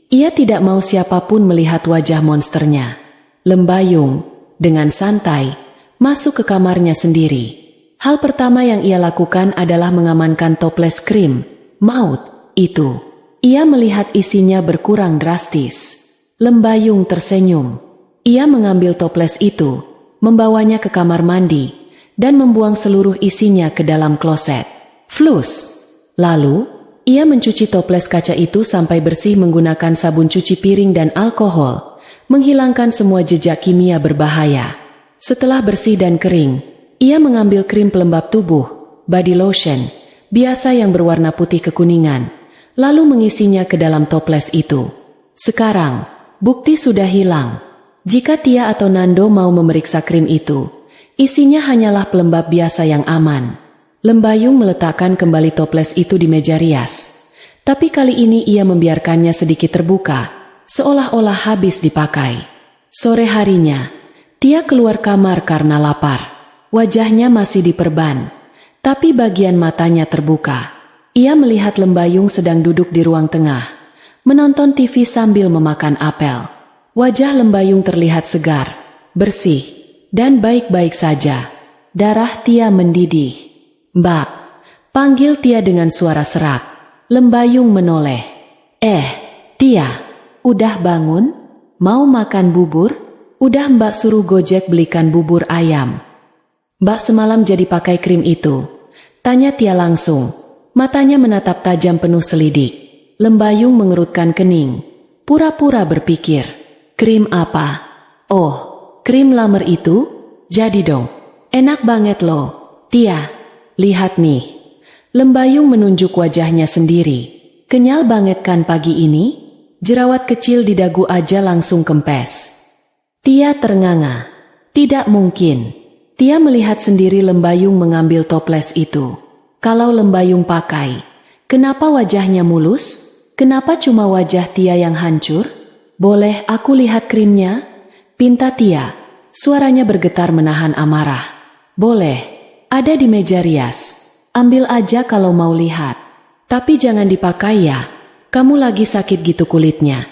Ia tidak mau siapapun melihat wajah monsternya. Lembayung, dengan santai, masuk ke kamarnya sendiri. Hal pertama yang ia lakukan adalah mengamankan toples krim maut itu. Ia melihat isinya berkurang drastis. Lembayung tersenyum. Ia mengambil toples itu, membawanya ke kamar mandi, dan membuang seluruh isinya ke dalam kloset. Flus. Lalu, ia mencuci toples kaca itu sampai bersih menggunakan sabun cuci piring dan alkohol, menghilangkan semua jejak kimia berbahaya. Setelah bersih dan kering, ia mengambil krim pelembab tubuh, body lotion, biasa yang berwarna putih kekuningan, lalu mengisinya ke dalam toples itu. Sekarang, bukti sudah hilang. Jika Tia atau Nando mau memeriksa krim itu, isinya hanyalah pelembab biasa yang aman. Lembayung meletakkan kembali toples itu di meja rias. Tapi kali ini ia membiarkannya sedikit terbuka, seolah-olah habis dipakai. Sore harinya, Tia keluar kamar karena lapar. Wajahnya masih diperban, tapi bagian matanya terbuka. Ia melihat Lembayung sedang duduk di ruang tengah, menonton TV sambil memakan apel. Wajah Lembayung terlihat segar, bersih, dan baik-baik saja. Darah Tia mendidih. "Mbak," panggil Tia dengan suara serak. Lembayung menoleh. Tia, udah bangun? Mau makan bubur? Udah Mbak suruh Gojek belikan bubur ayam." "Mbak semalam jadi pakai krim itu?" tanya Tia langsung. Matanya menatap tajam penuh selidik. Lembayung mengerutkan kening, pura-pura berpikir. "Krim apa? Oh, krim lamer itu? Jadi dong. Enak banget loh. Tia, lihat nih." Lembayung menunjuk wajahnya sendiri. "Kenyal banget kan pagi ini? Jerawat kecil di dagu aja langsung kempes." Tia ternganga. Tidak mungkin. Tia melihat sendiri Lembayung mengambil toples itu. Kalau Lembayung pakai, kenapa wajahnya mulus? Kenapa cuma wajah Tia yang hancur? "Boleh aku lihat krimnya?" pinta Tia. Suaranya bergetar menahan amarah. "Boleh, ada di meja rias. Ambil aja kalau mau lihat. Tapi jangan dipakai ya, kamu lagi sakit gitu kulitnya,"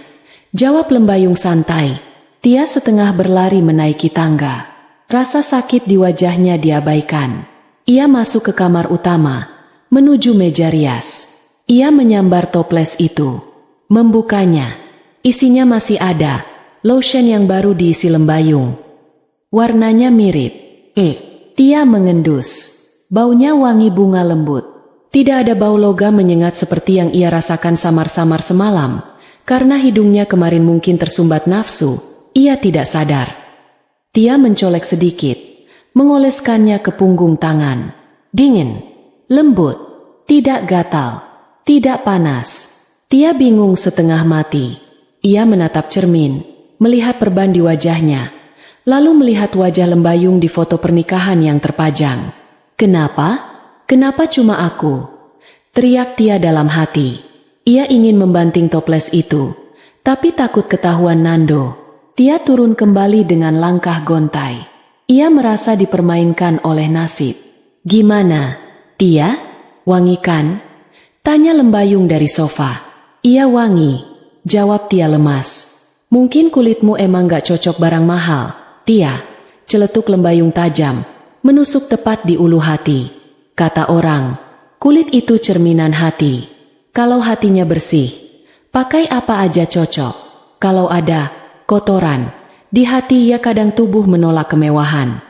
jawab Lembayung santai. Tia setengah berlari menaiki tangga. Rasa sakit di wajahnya diabaikan. Ia masuk ke kamar utama, menuju meja rias. Ia menyambar toples itu. Membukanya. Isinya masih ada. Lotion yang baru diisi lembayung. Warnanya mirip. Tia mengendus. Baunya wangi bunga lembut. Tidak ada bau logam menyengat seperti yang ia rasakan samar-samar semalam. Karena hidungnya kemarin mungkin tersumbat nafsu, ia tidak sadar. Tia mencolek sedikit, mengoleskannya ke punggung tangan. Dingin, lembut, tidak gatal, tidak panas. Tia bingung setengah mati. Ia menatap cermin, melihat perban di wajahnya, lalu melihat wajah lembayung di foto pernikahan yang terpajang. Kenapa? Kenapa cuma aku? Teriak Tia dalam hati. Ia ingin membanting toples itu, tapi takut ketahuan Nando. Tia turun kembali dengan langkah gontai. Ia merasa dipermainkan oleh nasib. Gimana, Tia? Wangi kan? Tanya lembayung dari sofa. Iya wangi, jawab Tia lemas. Mungkin kulitmu emang gak cocok barang mahal, Tia. Celetuk lembayung tajam, menusuk tepat di ulu hati. Kata orang, kulit itu cerminan hati. Kalau hatinya bersih, pakai apa aja cocok. Kalau ada kotoran, di hati ia kadang tubuh menolak kemewahan.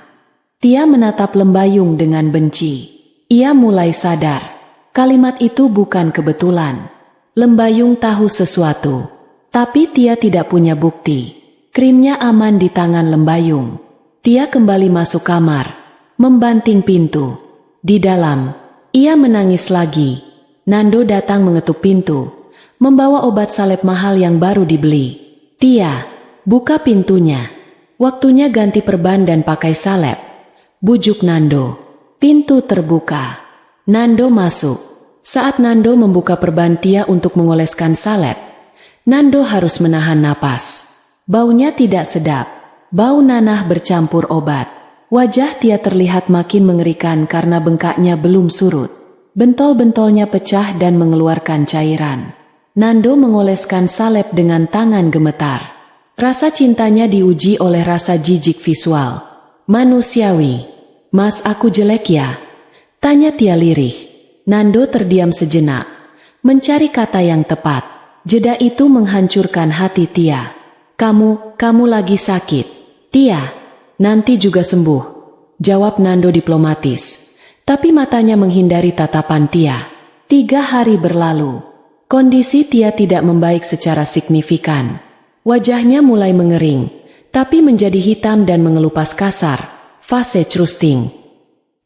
Tia menatap lembayung dengan benci. Ia mulai sadar, kalimat itu bukan kebetulan. Lembayung tahu sesuatu, tapi Tia tidak punya bukti. Krimnya aman di tangan lembayung. Tia kembali masuk kamar, membanting pintu. Di dalam, ia menangis lagi. Nando datang mengetuk pintu, membawa obat salep mahal yang baru dibeli. Tia, buka pintunya. Waktunya ganti perban dan pakai salep. Bujuk Nando. Pintu terbuka. Nando masuk. Saat Nando membuka perban Tia untuk mengoleskan salep, Nando harus menahan napas. Baunya tidak sedap. Bau nanah bercampur obat. Wajah Tia terlihat makin mengerikan karena bengkaknya belum surut. Bentol-bentolnya pecah dan mengeluarkan cairan. Nando mengoleskan salep dengan tangan gemetar. Rasa cintanya diuji oleh rasa jijik visual. Manusiawi. Mas, aku jelek ya? Tanya Tia lirih. Nando terdiam sejenak, mencari kata yang tepat. Jeda itu menghancurkan hati Tia. Kamu lagi sakit. Tia, nanti juga sembuh, jawab Nando diplomatis. Tapi matanya menghindari tatapan Tia. 3 hari berlalu. Kondisi Tia tidak membaik secara signifikan. Wajahnya mulai mengering, tapi menjadi hitam dan mengelupas kasar. Fase crusting.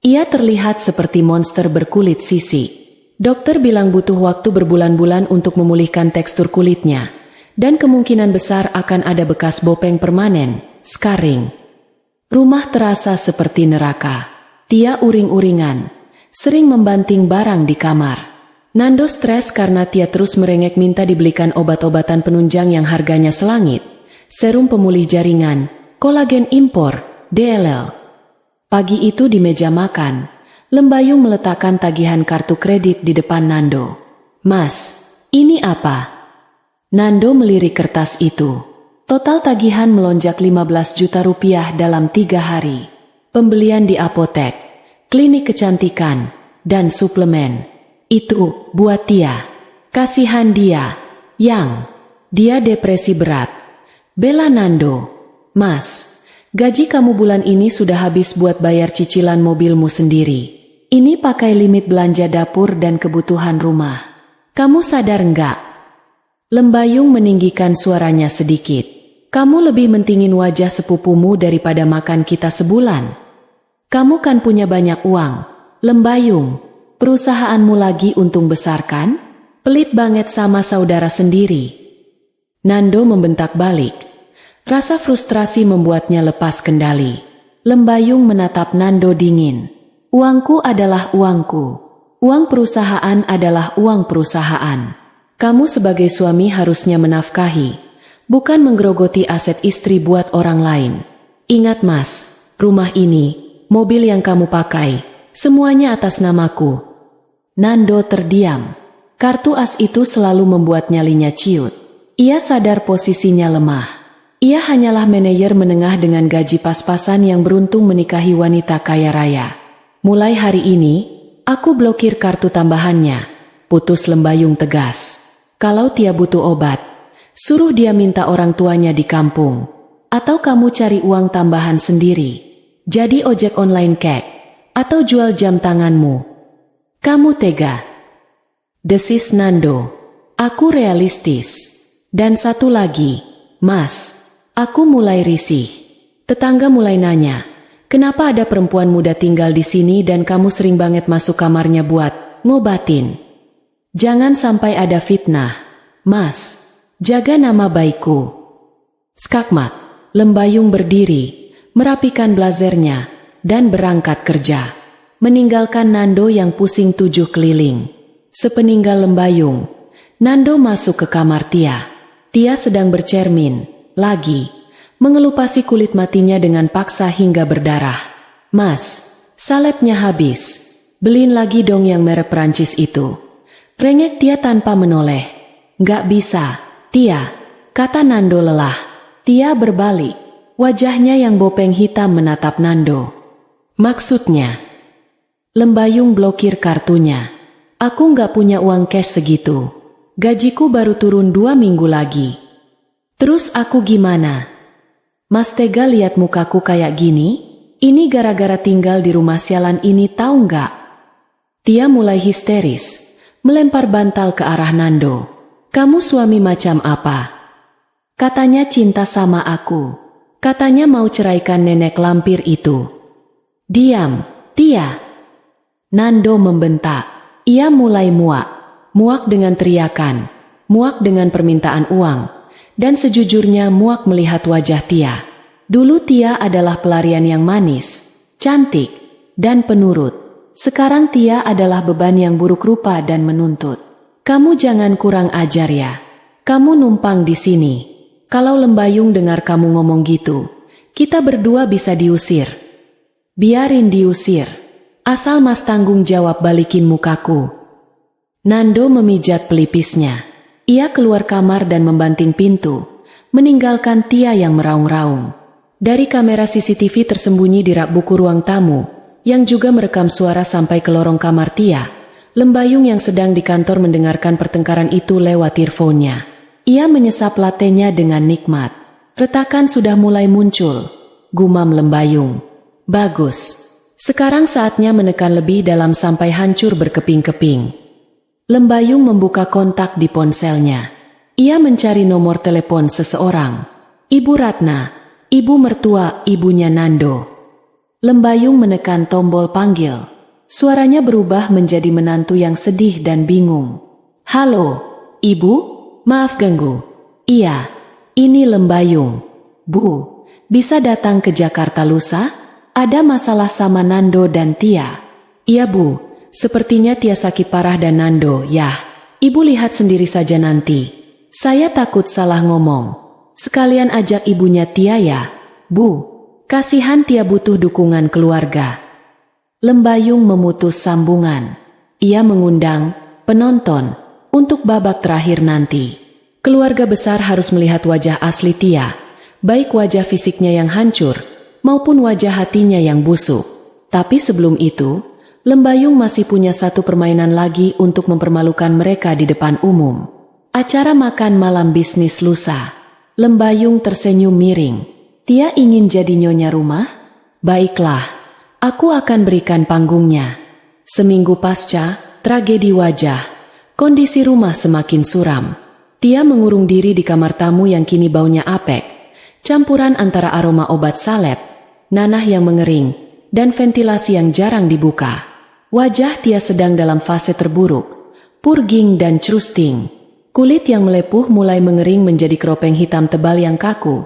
Ia terlihat seperti monster berkulit sisik. Dokter bilang butuh waktu berbulan-bulan untuk memulihkan tekstur kulitnya, dan kemungkinan besar akan ada bekas bopeng permanen, scarring. Rumah terasa seperti neraka. Tia uring-uringan, sering membanting barang di kamar. Nando stres karena Tia terus merengek minta dibelikan obat-obatan penunjang yang harganya selangit, serum pemulih jaringan, kolagen impor, DLL. Pagi itu di meja makan, lembayung meletakkan tagihan kartu kredit di depan Nando. Mas, ini apa? Nando melirik kertas itu. Total tagihan melonjak 15 juta rupiah dalam 3 hari. Pembelian di apotek, klinik kecantikan, dan suplemen. Itu buat Tia. Kasihan dia. Dia depresi berat. Bela Nando. Mas, gaji kamu bulan ini sudah habis buat bayar cicilan mobilmu sendiri. Ini pakai limit belanja dapur dan kebutuhan rumah. Kamu sadar enggak? Lembayung meninggikan suaranya sedikit. Kamu lebih mentingin wajah sepupumu daripada makan kita sebulan. Kamu kan punya banyak uang. Lembayung, perusahaanmu lagi untung besar kan? Pelit banget sama saudara sendiri. Nando membentak balik. Rasa frustrasi membuatnya lepas kendali. Lembayung menatap Nando dingin. Uangku adalah uangku. Uang perusahaan adalah uang perusahaan. Kamu sebagai suami harusnya menafkahi, bukan menggerogoti aset istri buat orang lain. Ingat mas, rumah ini, mobil yang kamu pakai, semuanya atas namaku. Nando terdiam. Kartu as itu selalu membuat nyalinya ciut. Ia sadar posisinya lemah. Ia hanyalah manajer menengah dengan gaji pas-pasan yang beruntung menikahi wanita kaya raya. Mulai hari ini, aku blokir kartu tambahannya. putus Lembayung tegas. Kalau Tia butuh obat, suruh dia minta orang tuanya di kampung. Atau kamu cari uang tambahan sendiri. Jadi ojek online kek. Atau jual jam tanganmu. Kamu tega. Desis Nando. Aku realistis. Dan satu lagi, Mas, aku mulai risih. Tetangga mulai nanya, kenapa ada perempuan muda tinggal di sini dan kamu sering banget masuk kamarnya buat ngobatin? Jangan sampai ada fitnah. Mas, jaga nama baikku. Skakmat, Lembayung berdiri, merapikan blazernya, dan berangkat kerja. Meninggalkan Nando yang pusing 7 keliling. Sepeninggal Lembayung, Nando masuk ke kamar Tia. Tia sedang bercermin, lagi, mengelupasi kulit matinya dengan paksa hingga berdarah. Mas, salepnya habis. Beliin lagi dong yang merek Perancis itu. Rengek Tia tanpa menoleh. Gak bisa, Tia, kata Nando lelah. Tia berbalik. Wajahnya yang bopeng hitam menatap Nando. Maksudnya? Lembayung blokir kartunya. Aku gak punya uang cash segitu. Gajiku baru turun 2 minggu lagi. Terus aku gimana? Mas tega lihat mukaku kayak gini? Ini gara-gara tinggal di rumah sialan ini tahu nggak? Tia mulai histeris, melempar bantal ke arah Nando. Kamu suami macam apa? Katanya cinta sama aku. Katanya mau ceraikan nenek lampir itu. Diam, Tia. Nando membentak. Ia mulai muak. Muak dengan teriakan, muak dengan permintaan uang, dan sejujurnya muak melihat wajah Tia. Dulu Tia adalah pelarian yang manis, cantik, dan penurut. Sekarang Tia adalah beban yang buruk rupa dan menuntut. Kamu jangan kurang ajar ya. Kamu numpang di sini. Kalau Lembayung dengar kamu ngomong gitu, kita berdua bisa diusir. Biarin diusir. Asal Mas tanggung jawab balikin mukaku. Nando memijat pelipisnya. Ia keluar kamar dan membanting pintu, meninggalkan Tia yang meraung-raung. Dari kamera CCTV tersembunyi di rak buku ruang tamu, yang juga merekam suara sampai ke lorong kamar Tia, Lembayung yang sedang di kantor mendengarkan pertengkaran itu lewat earphone-nya. Ia menyesap latenya dengan nikmat. Retakan sudah mulai muncul, gumam Lembayung. Bagus. Sekarang saatnya menekan lebih dalam sampai hancur berkeping-keping. Lembayung membuka kontak di ponselnya. Ia mencari nomor telepon seseorang. Ibu Ratna, ibu mertua ibunya Nando. Lembayung menekan tombol panggil. Suaranya berubah menjadi menantu yang sedih dan bingung. Halo, ibu? Maaf ganggu. Iya, ini Lembayung. Bu, bisa datang ke Jakarta lusa? Ada masalah sama Nando dan Tia. Iya bu. Sepertinya Tia sakit parah dan Nando, yah. Ibu lihat sendiri saja nanti. Saya takut salah ngomong. Sekalian ajak ibunya Tia ya. Bu, kasihan Tia butuh dukungan keluarga. Lembayung memutus sambungan. Ia mengundang penonton untuk babak terakhir nanti. Keluarga besar harus melihat wajah asli Tia, baik wajah fisiknya yang hancur, maupun wajah hatinya yang busuk. Tapi sebelum itu, Lembayung masih punya satu permainan lagi untuk mempermalukan mereka di depan umum. Acara makan malam bisnis lusa. Lembayung tersenyum miring. Tia ingin jadi nyonya rumah? Baiklah, aku akan berikan panggungnya. Seminggu pasca, tragedi wajah. Kondisi rumah semakin suram. Tia mengurung diri di kamar tamu yang kini baunya apek. Campuran antara aroma obat salep, nanah yang mengering, dan ventilasi yang jarang dibuka. Wajah Tia sedang dalam fase terburuk, purging dan crusting. Kulit yang melepuh mulai mengering menjadi keropeng hitam tebal yang kaku.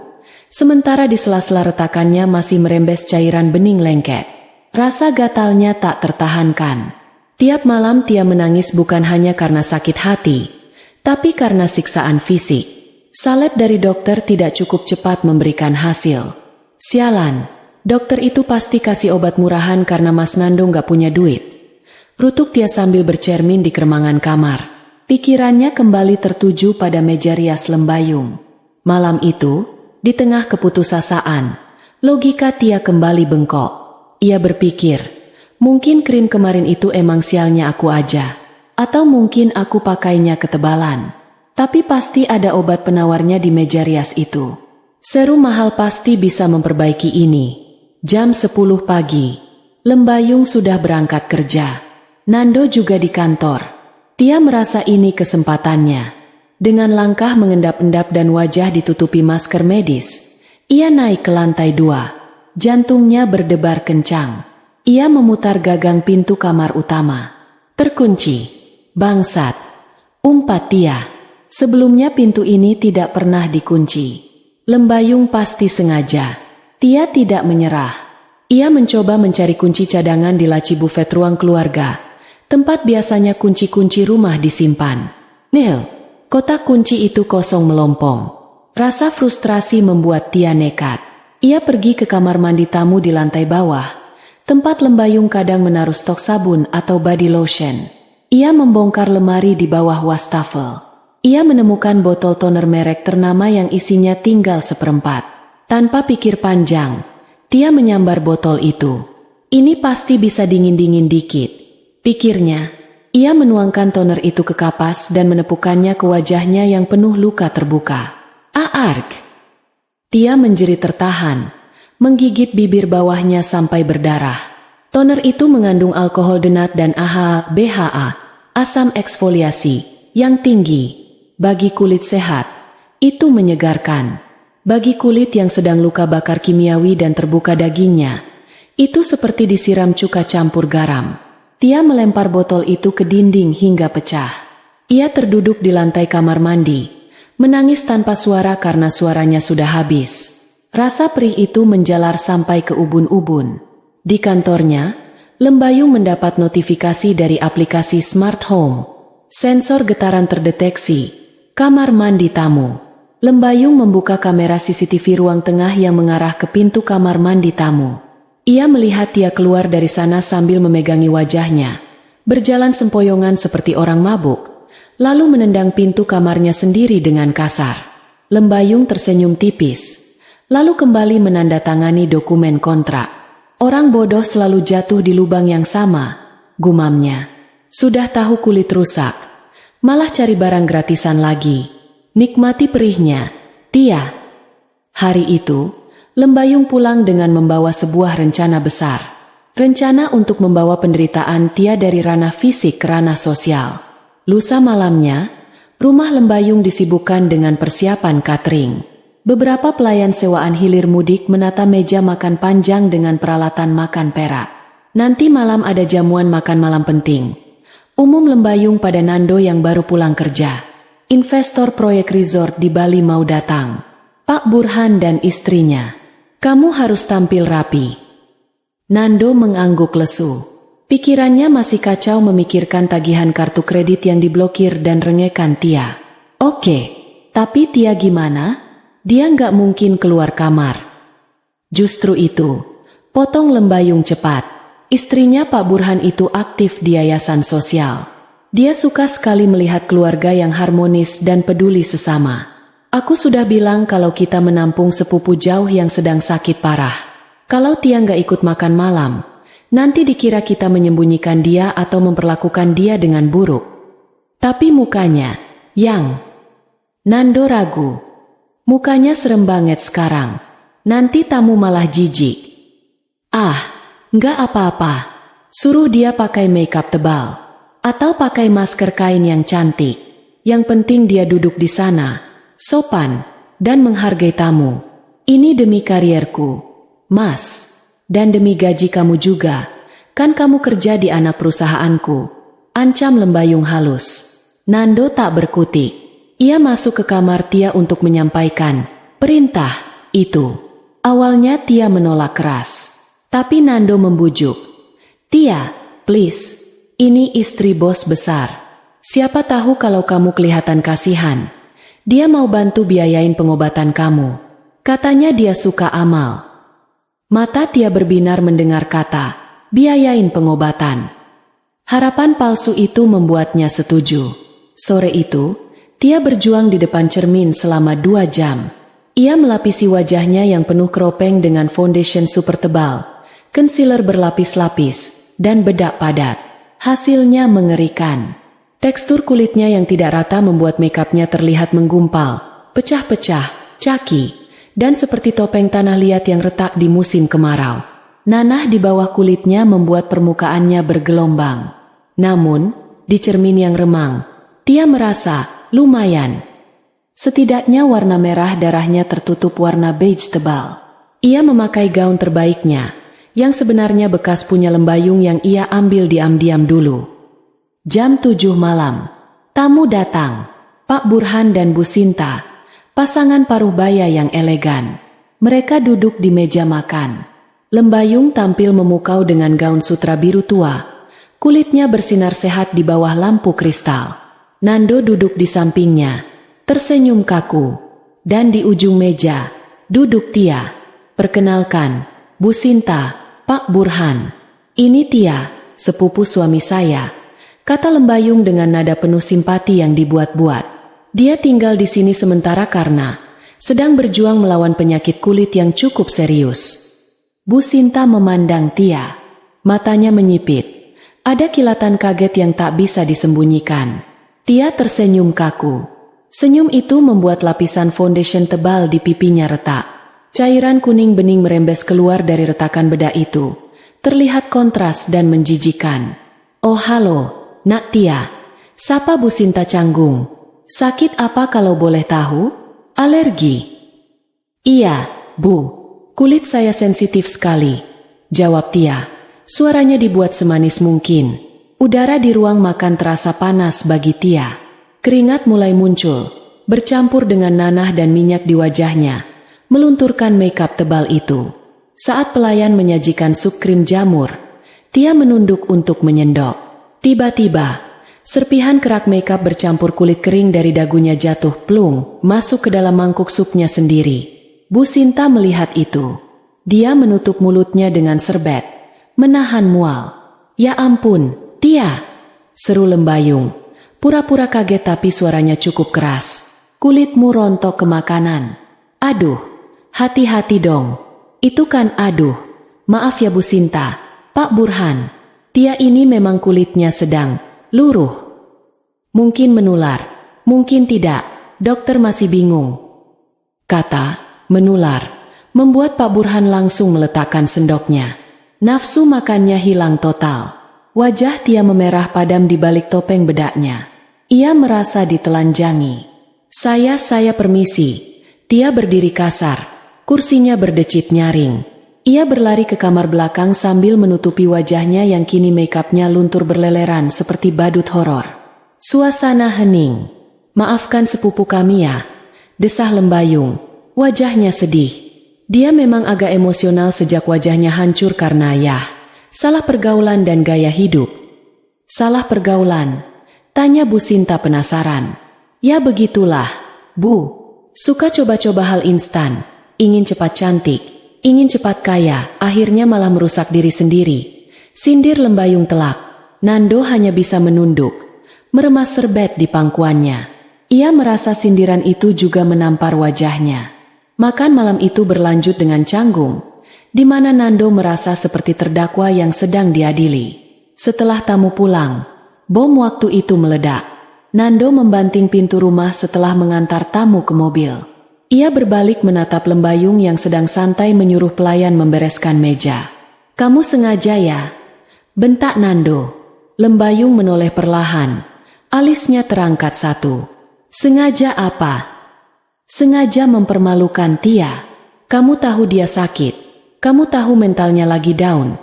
Sementara di sela-sela retakannya masih merembes cairan bening lengket. Rasa gatalnya tak tertahankan. Tiap malam Tia menangis bukan hanya karena sakit hati, tapi karena siksaan fisik. Salep dari dokter tidak cukup cepat memberikan hasil. Sialan, dokter itu pasti kasih obat murahan karena Mas Nando gak punya duit. Rutuk Tia sambil bercermin di keremangan kamar. Pikirannya kembali tertuju pada meja rias Lembayung. Malam itu, di tengah keputusasaan, logika Tia kembali bengkok. Ia berpikir, mungkin krim kemarin itu emang sialnya aku aja. Atau mungkin aku pakainya ketebalan. Tapi pasti ada obat penawarnya di meja rias itu. Serum mahal pasti bisa memperbaiki ini. Jam 10 pagi. Lembayung sudah berangkat kerja. Nando juga di kantor. Tia merasa ini kesempatannya. Dengan langkah mengendap-endap dan wajah ditutupi masker medis, ia naik ke lantai 2. Jantungnya berdebar kencang. Ia memutar gagang pintu kamar utama. Terkunci. Bangsat. Umpat Tia. Sebelumnya pintu ini tidak pernah dikunci. Lembayung pasti sengaja. Tia tidak menyerah. Ia mencoba mencari kunci cadangan di laci bufet ruang keluarga, tempat biasanya kunci-kunci rumah disimpan. Nil, kotak kunci itu kosong melompong. Rasa frustrasi membuat Tia nekat. Ia pergi ke kamar mandi tamu di lantai bawah, tempat Lembayung kadang menaruh stok sabun atau body lotion. Ia membongkar lemari di bawah wastafel. Ia menemukan botol toner merek ternama yang isinya tinggal seperempat. Tanpa pikir panjang, Tia menyambar botol itu. Ini pasti bisa dingin-dingin dikit, pikirnya. Ia menuangkan toner itu ke kapas dan menepukannya ke wajahnya yang penuh luka terbuka. Aarg! Tia menjerit tertahan, menggigit bibir bawahnya sampai berdarah. Toner itu mengandung alkohol denat dan BHA, asam eksfoliasi, yang tinggi. Bagi kulit sehat, itu menyegarkan. Bagi kulit yang sedang luka bakar kimiawi dan terbuka dagingnya, itu seperti disiram cuka campur garam. Tia melempar botol itu ke dinding hingga pecah. Ia terduduk di lantai kamar mandi, menangis tanpa suara karena suaranya sudah habis. Rasa perih itu menjalar sampai ke ubun-ubun. Di kantornya, Lembayung mendapat notifikasi dari aplikasi Smart Home. Sensor getaran terdeteksi. Kamar mandi tamu. Lembayung membuka kamera CCTV ruang tengah yang mengarah ke pintu kamar mandi tamu. Ia melihat Tia keluar dari sana sambil memegangi wajahnya, berjalan sempoyongan seperti orang mabuk, lalu menendang pintu kamarnya sendiri dengan kasar. Lembayung tersenyum tipis, lalu kembali menandatangani dokumen kontrak. Orang bodoh selalu jatuh di lubang yang sama, gumamnya. Sudah tahu kulit rusak, malah cari barang gratisan lagi. Nikmati perihnya, Tia. Hari itu, Lembayung pulang dengan membawa sebuah rencana besar. Rencana untuk membawa penderitaan Tia dari ranah fisik ke ranah sosial. Lusa malamnya, rumah Lembayung disibukkan dengan persiapan catering. Beberapa pelayan sewaan hilir mudik menata meja makan panjang dengan peralatan makan perak. Nanti malam ada jamuan makan malam penting. Umum Lembayung pada Nando yang baru pulang kerja. Investor proyek resort di Bali mau datang. Pak Burhan dan istrinya. Kamu harus tampil rapi. Nando mengangguk lesu. Pikirannya masih kacau memikirkan tagihan kartu kredit yang diblokir dan rengekan Tia. Oke, tapi Tia gimana? Dia nggak mungkin keluar kamar. Justru itu, potong Lembayung cepat. Istrinya Pak Burhan itu aktif di yayasan sosial. Dia suka sekali melihat keluarga yang harmonis dan peduli sesama. Aku sudah bilang kalau kita menampung sepupu jauh yang sedang sakit parah. Kalau Tia nggak ikut makan malam, nanti dikira kita menyembunyikan dia atau memperlakukan dia dengan buruk. Tapi mukanya, yang... Nando ragu. Mukanya serem banget sekarang. Nanti tamu malah jijik. Nggak apa-apa. Suruh dia pakai makeup tebal. Atau pakai masker kain yang cantik. Yang penting dia duduk di sana, sopan, dan menghargai tamu. Ini demi karierku, Mas. Dan demi gaji kamu juga. Kan kamu kerja di anak perusahaanku. Ancam Lembayung halus. Nando tak berkutik. Ia masuk ke kamar Tia untuk menyampaikan perintah itu. Awalnya Tia menolak keras. Tapi Nando membujuk. Tia, please. Ini istri bos besar. Siapa tahu kalau kamu kelihatan kasihan. Dia mau bantu biayain pengobatan kamu. Katanya dia suka amal. Mata Tia berbinar mendengar kata, biayain pengobatan. Harapan palsu itu membuatnya setuju. Sore itu, Tia berjuang di depan cermin selama 2 jam. Ia melapisi wajahnya yang penuh keropeng dengan foundation super tebal, concealer berlapis-lapis, dan bedak padat. Hasilnya mengerikan. Tekstur kulitnya yang tidak rata membuat makeupnya terlihat menggumpal, pecah-pecah, caki, dan seperti topeng tanah liat yang retak di musim kemarau. Nanah di bawah kulitnya membuat permukaannya bergelombang. Namun, di cermin yang remang, Tia merasa lumayan. Setidaknya warna merah darahnya tertutup warna beige tebal. Ia memakai gaun terbaiknya, yang sebenarnya bekas punya Lembayung yang ia ambil diam-diam dulu. Jam 7 malam. Tamu datang. Pak Burhan dan Bu Sinta, pasangan paruh baya yang elegan. Mereka duduk di meja makan. Lembayung tampil memukau dengan gaun sutra biru tua. Kulitnya bersinar sehat di bawah lampu kristal. Nando duduk di sampingnya, tersenyum kaku. Dan di ujung meja, duduk Tia. Perkenalkan, Bu Sinta, Pak Burhan. Ini Tia, sepupu suami saya, kata Lembayung dengan nada penuh simpati yang dibuat-buat. Dia tinggal di sini sementara karena sedang berjuang melawan penyakit kulit yang cukup serius. Bu Sinta memandang Tia. Matanya menyipit. Ada kilatan kaget yang tak bisa disembunyikan. Tia tersenyum kaku. Senyum itu membuat lapisan foundation tebal di pipinya retak. Cairan kuning bening merembes keluar dari retakan bedak itu. Terlihat kontras dan menjijikan. Oh halo, Nak Tia, sapa Bu Sinta canggung. Sakit apa kalau boleh tahu? Alergi? Iya, Bu. Kulit saya sensitif sekali, jawab Tia. Suaranya dibuat semanis mungkin. Udara di ruang makan terasa panas bagi Tia. Keringat mulai muncul, bercampur dengan nanah dan minyak di wajahnya, melunturkan makeup tebal itu. Saat pelayan menyajikan sup krim jamur, Tia menunduk untuk menyendok. Tiba-tiba, serpihan kerak makeup bercampur kulit kering dari dagunya jatuh plung, masuk ke dalam mangkuk supnya sendiri. Bu Sinta melihat itu. Dia menutup mulutnya dengan serbet, menahan mual. Ya ampun, Tia, seru Lembayung. Pura-pura kaget tapi suaranya cukup keras. Kulitmu rontok ke makanan. Aduh, hati-hati dong. Itu kan aduh. Maaf ya Bu Sinta, Pak Burhan. Tia ini memang kulitnya sedang luruh. Mungkin menular, mungkin tidak. Dokter masih bingung. Kata menular membuat Pak Burhan langsung meletakkan sendoknya. Nafsu makannya hilang total. Wajah Tia memerah padam di balik topeng bedaknya. Ia merasa ditelanjangi. Saya permisi. Tia berdiri kasar. Kursinya berdecit nyaring. Ia berlari ke kamar belakang sambil menutupi wajahnya yang kini makeupnya luntur berleleran seperti badut horor. Suasana hening. Maafkan sepupu kami ya, desah Lembayung. Wajahnya sedih. Dia memang agak emosional sejak wajahnya hancur karena salah pergaulan dan gaya hidup. Salah pergaulan? Tanya Bu Sinta penasaran. Ya begitulah, Bu. Suka coba-coba hal instan. Ingin cepat cantik. Ingin cepat kaya, akhirnya malah merusak diri sendiri. Sindir Lembayung telak. Nando hanya bisa menunduk, meremas serbet di pangkuannya. Ia merasa sindiran itu juga menampar wajahnya. Makan malam itu berlanjut dengan canggung, di mana Nando merasa seperti terdakwa yang sedang diadili. Setelah tamu pulang, bom waktu itu meledak. Nando membanting pintu rumah setelah mengantar tamu ke mobil. Ia berbalik menatap Lembayung yang sedang santai menyuruh pelayan membereskan meja. Kamu sengaja ya? Bentak Nando. Lembayung menoleh perlahan. Alisnya terangkat satu. Sengaja apa? Sengaja mempermalukan Tia. Kamu tahu dia sakit. Kamu tahu mentalnya lagi down.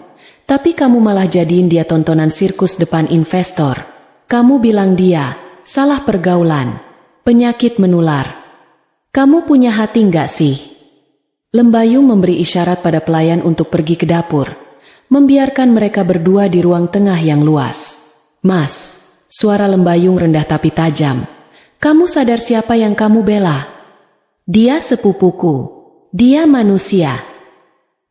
Tapi kamu malah jadiin dia tontonan sirkus depan investor. Kamu bilang dia salah pergaulan. Penyakit menular. Kamu punya hati enggak sih? Lembayung memberi isyarat pada pelayan untuk pergi ke dapur, membiarkan mereka berdua di ruang tengah yang luas. Mas, suara Lembayung rendah tapi tajam. Kamu sadar siapa yang kamu bela? Dia sepupuku. Dia manusia.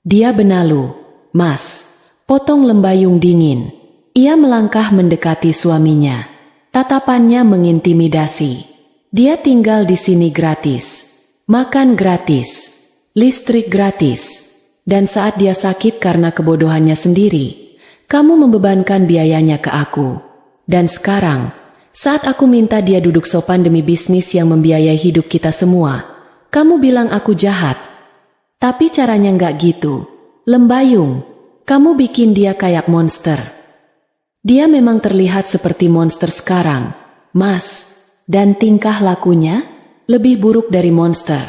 Dia benalu. Mas, potong Lembayung dingin. Ia melangkah mendekati suaminya. Tatapannya mengintimidasi. Dia tinggal di sini gratis, makan gratis, listrik gratis, dan saat dia sakit karena kebodohannya sendiri, kamu membebankan biayanya ke aku. Dan sekarang, Saat aku minta dia duduk sopan demi bisnis yang membiayai hidup kita semua, kamu bilang aku jahat. Tapi caranya nggak gitu. Lembayung, kamu bikin dia kayak monster. Dia memang terlihat seperti monster sekarang, Mas, dan tingkah lakunya lebih buruk dari monster.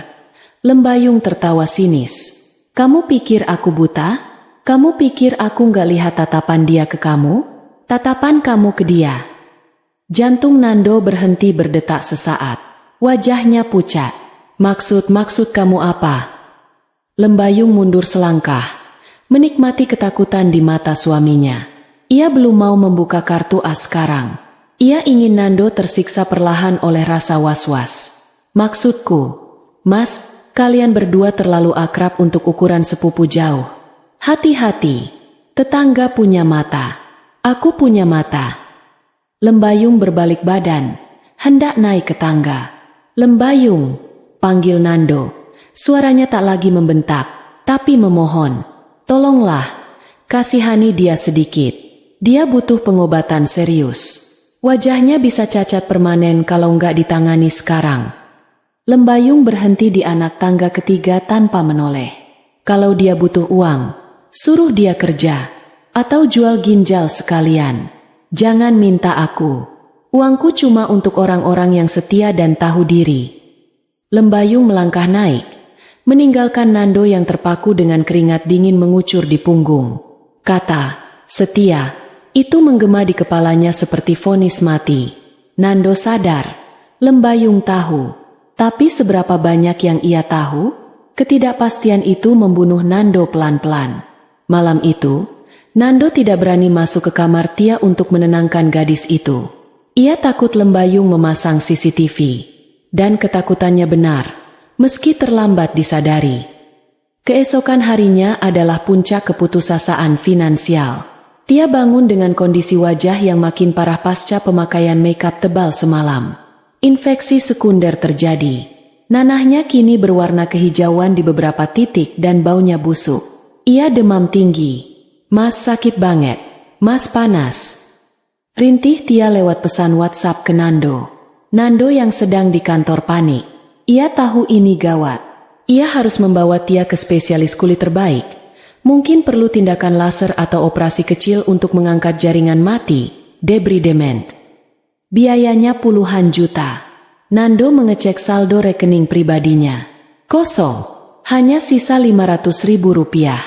Lembayung tertawa sinis. Kamu pikir aku buta? Kamu pikir aku nggak lihat tatapan dia ke kamu? Tatapan kamu ke dia. Jantung Nando berhenti berdetak sesaat. Wajahnya pucat. Maksud kamu apa? Lembayung mundur selangkah, menikmati ketakutan di mata suaminya. Ia belum mau membuka kartu as sekarang. Ia ingin Nando tersiksa perlahan oleh rasa was-was. Maksudku, Mas, kalian berdua terlalu akrab untuk ukuran sepupu jauh. Hati-hati, tetangga punya mata. Aku punya mata. Lembayung berbalik badan, hendak naik ke tangga. Lembayung, panggil Nando. Suaranya tak lagi membentak, tapi memohon. Tolonglah, kasihani dia sedikit. Dia butuh pengobatan serius. Wajahnya bisa cacat permanen kalau nggak ditangani sekarang. Lembayung berhenti di anak tangga ketiga tanpa menoleh. Kalau dia butuh uang, suruh dia kerja. Atau jual ginjal sekalian. Jangan minta aku. Uangku cuma untuk orang-orang yang setia dan tahu diri. Lembayung melangkah naik, meninggalkan Nando yang terpaku dengan keringat dingin mengucur di punggung. Kata, setia, itu menggema di kepalanya seperti vonis mati. Nando sadar, Lembayung tahu, tapi seberapa banyak yang ia tahu? Ketidakpastian itu membunuh Nando pelan-pelan. Malam itu, Nando tidak berani masuk ke kamar Tia untuk menenangkan gadis itu. Ia takut Lembayung memasang CCTV. Dan ketakutannya benar, meski terlambat disadari. Keesokan harinya adalah puncak keputusasaan finansial. Tia bangun dengan kondisi wajah yang makin parah pasca pemakaian makeup tebal semalam. Infeksi sekunder terjadi. Nanahnya kini berwarna kehijauan di beberapa titik dan baunya busuk. Ia demam tinggi. Mas sakit banget. Mas panas. Rintih Tia lewat pesan WhatsApp ke Nando. Nando yang sedang di kantor panik. Ia tahu ini gawat. Ia harus membawa Tia ke spesialis kulit terbaik. Mungkin perlu tindakan laser atau operasi kecil untuk mengangkat jaringan mati, debridement. Biayanya puluhan juta. Nando mengecek saldo rekening pribadinya. Kosong. Hanya sisa 500.000 rupiah.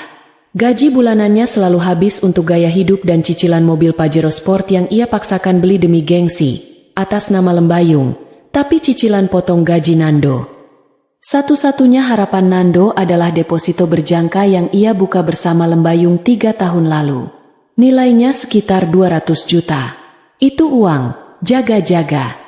Gaji bulanannya selalu habis untuk gaya hidup dan cicilan mobil Pajero Sport yang ia paksakan beli demi gengsi, atas nama Lembayung, tapi cicilan potong gaji Nando. Satu-satunya harapan Nando adalah deposito berjangka yang ia buka bersama Lembayung 3 tahun lalu. Nilainya sekitar 200 juta. Itu uang, jaga-jaga.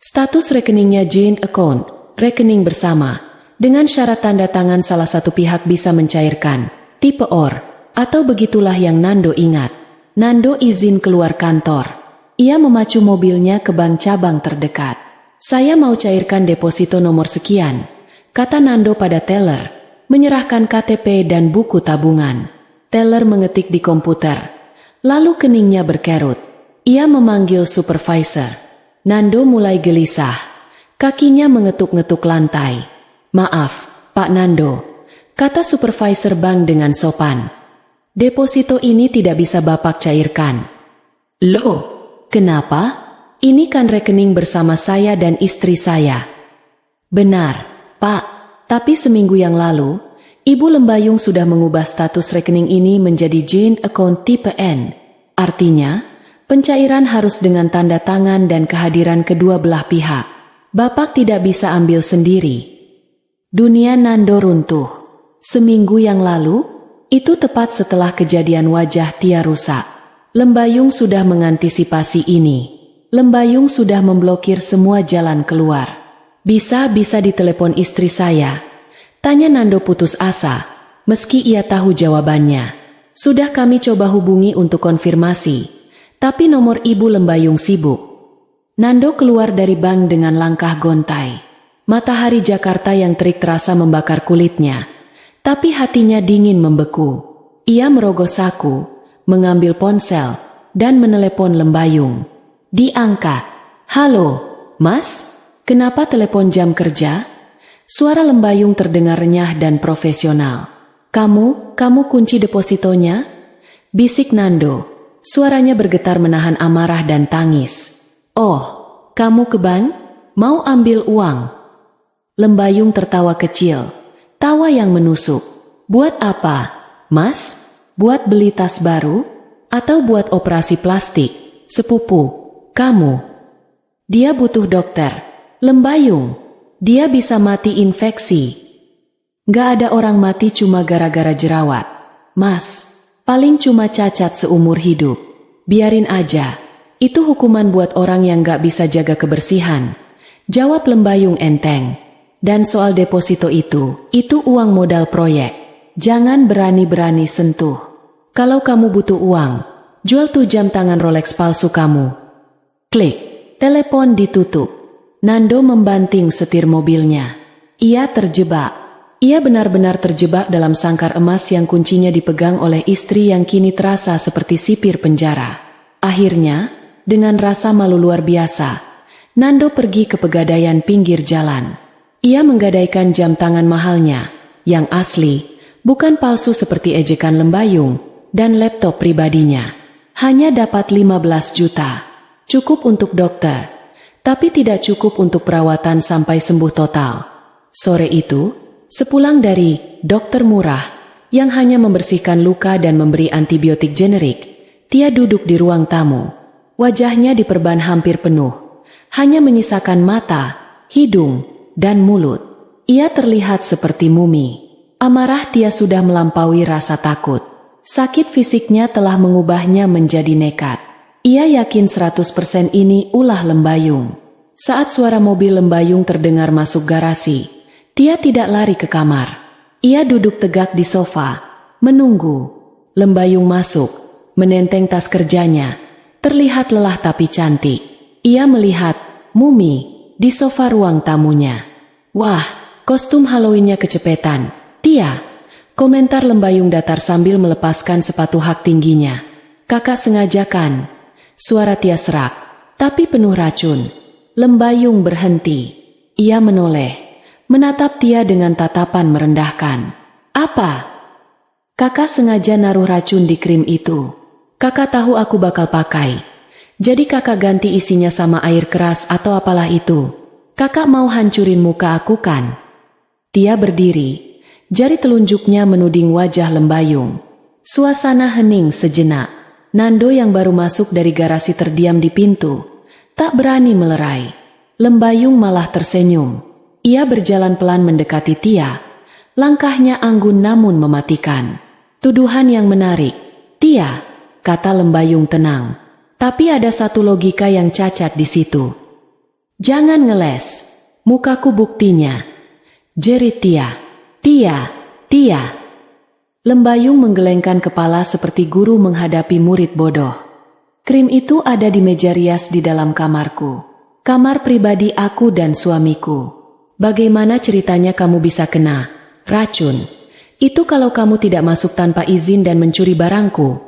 Status rekeningnya joint account, rekening bersama, dengan syarat tanda tangan salah satu pihak bisa mencairkan. Tipe OR, atau begitulah yang Nando ingat. Nando izin keluar kantor. Ia memacu mobilnya ke bank cabang terdekat. Saya mau cairkan deposito nomor sekian, kata Nando pada teller, menyerahkan KTP dan buku tabungan. Teller mengetik di komputer, lalu keningnya berkerut. Ia memanggil supervisor. Nando mulai gelisah. Kakinya mengetuk-ngetuk lantai. Maaf, Pak Nando, kata supervisor bank dengan sopan. Deposito ini tidak bisa Bapak cairkan. Loh, kenapa? Ini kan rekening bersama saya dan istri saya. Benar, Pak, tapi seminggu yang lalu, Ibu Lembayung sudah mengubah status rekening ini menjadi joint account tipe N. Artinya, pencairan harus dengan tanda tangan dan kehadiran kedua belah pihak. Bapak tidak bisa ambil sendiri. Dunia Nando runtuh. Seminggu yang lalu, itu tepat setelah kejadian wajah Tia rusak. Lembayung sudah mengantisipasi ini. Lembayung sudah memblokir semua jalan keluar. Bisa ditelepon istri saya? Tanya Nando putus asa, meski ia tahu jawabannya. Sudah kami coba hubungi untuk konfirmasi, tapi nomor Ibu Lembayung sibuk. Nando keluar dari bank dengan langkah gontai. Matahari Jakarta yang terik terasa membakar kulitnya. Tapi hatinya dingin membeku. Ia merogoh saku, mengambil ponsel, dan menelepon Lembayung. Diangkat. Halo, Mas? Kenapa telepon jam kerja? Suara Lembayung terdengar renyah dan profesional. Kamu kunci depositonya? Bisik Nando. Suaranya bergetar menahan amarah dan tangis. Oh, kamu ke bank? Mau ambil uang? Lembayung tertawa kecil. Tawa yang menusuk. Buat apa, Mas? Buat beli tas baru? Atau buat operasi plastik? Sepupu, kamu. Dia butuh dokter. Lembayung, dia bisa mati infeksi. Gak ada orang mati cuma gara-gara jerawat. Mas, paling cuma cacat seumur hidup. Biarin aja, itu hukuman buat orang yang gak bisa jaga kebersihan. Jawab Lembayung enteng. Dan soal deposito itu uang modal proyek. Jangan berani-berani sentuh. Kalau kamu butuh uang, jual tuh jam tangan Rolex palsu kamu. Klik, telepon ditutup. Nando membanting setir mobilnya. Ia terjebak. Ia benar-benar terjebak dalam sangkar emas yang kuncinya dipegang oleh istri yang kini terasa seperti sipir penjara. Akhirnya, dengan rasa malu luar biasa, Nando pergi ke pegadaian pinggir jalan. Ia menggadaikan jam tangan mahalnya, yang asli, bukan palsu seperti ejekan Lembayung, dan laptop pribadinya. Hanya dapat 15 juta. Cukup untuk dokter. Tapi tidak cukup untuk perawatan sampai sembuh total. Sore itu, sepulang dari dokter murah yang hanya membersihkan luka dan memberi antibiotik generik, Tia duduk di ruang tamu. Wajahnya diperban hampir penuh, hanya menyisakan mata, hidung, dan mulut. Ia terlihat seperti mumi. Amarah Tia sudah melampaui rasa takut. Sakit fisiknya telah mengubahnya menjadi nekat. Ia yakin 100% ini ulah Lembayung. Saat suara mobil Lembayung terdengar masuk garasi, Tia tidak lari ke kamar. Ia duduk tegak di sofa, menunggu. Lembayung masuk, menenteng tas kerjanya. Terlihat lelah tapi cantik. Ia melihat mumi di sofa ruang tamunya. Wah, kostum Halloween-nya kecepetan. Tia, komentar Lembayung datar sambil melepaskan sepatu hak tingginya. Kakak sengaja kan? Suara Tia serak, tapi penuh racun. Lembayung berhenti. Ia menoleh, menatap Tia dengan tatapan merendahkan. Apa? Kakak sengaja naruh racun di krim itu. Kakak tahu aku bakal pakai. Jadi kakak ganti isinya sama air keras atau apalah itu. Kakak mau hancurin muka aku kan? Tia berdiri, jari telunjuknya menuding wajah Lembayung. Suasana hening sejenak. Nando yang baru masuk dari garasi terdiam di pintu, tak berani melerai. Lembayung malah tersenyum. Ia berjalan pelan mendekati Tia. Langkahnya anggun namun mematikan. Tuduhan yang menarik. Tia, kata Lembayung tenang. Tapi ada satu logika yang cacat di situ. Jangan ngeles. Mukaku buktinya. Jerit Tia. Tia. Lembayung menggelengkan kepala seperti guru menghadapi murid bodoh. Krim itu ada di meja rias di dalam kamarku. Kamar pribadi aku dan suamiku. Bagaimana ceritanya kamu bisa kena racun? Itu kalau kamu tidak masuk tanpa izin dan mencuri barangku.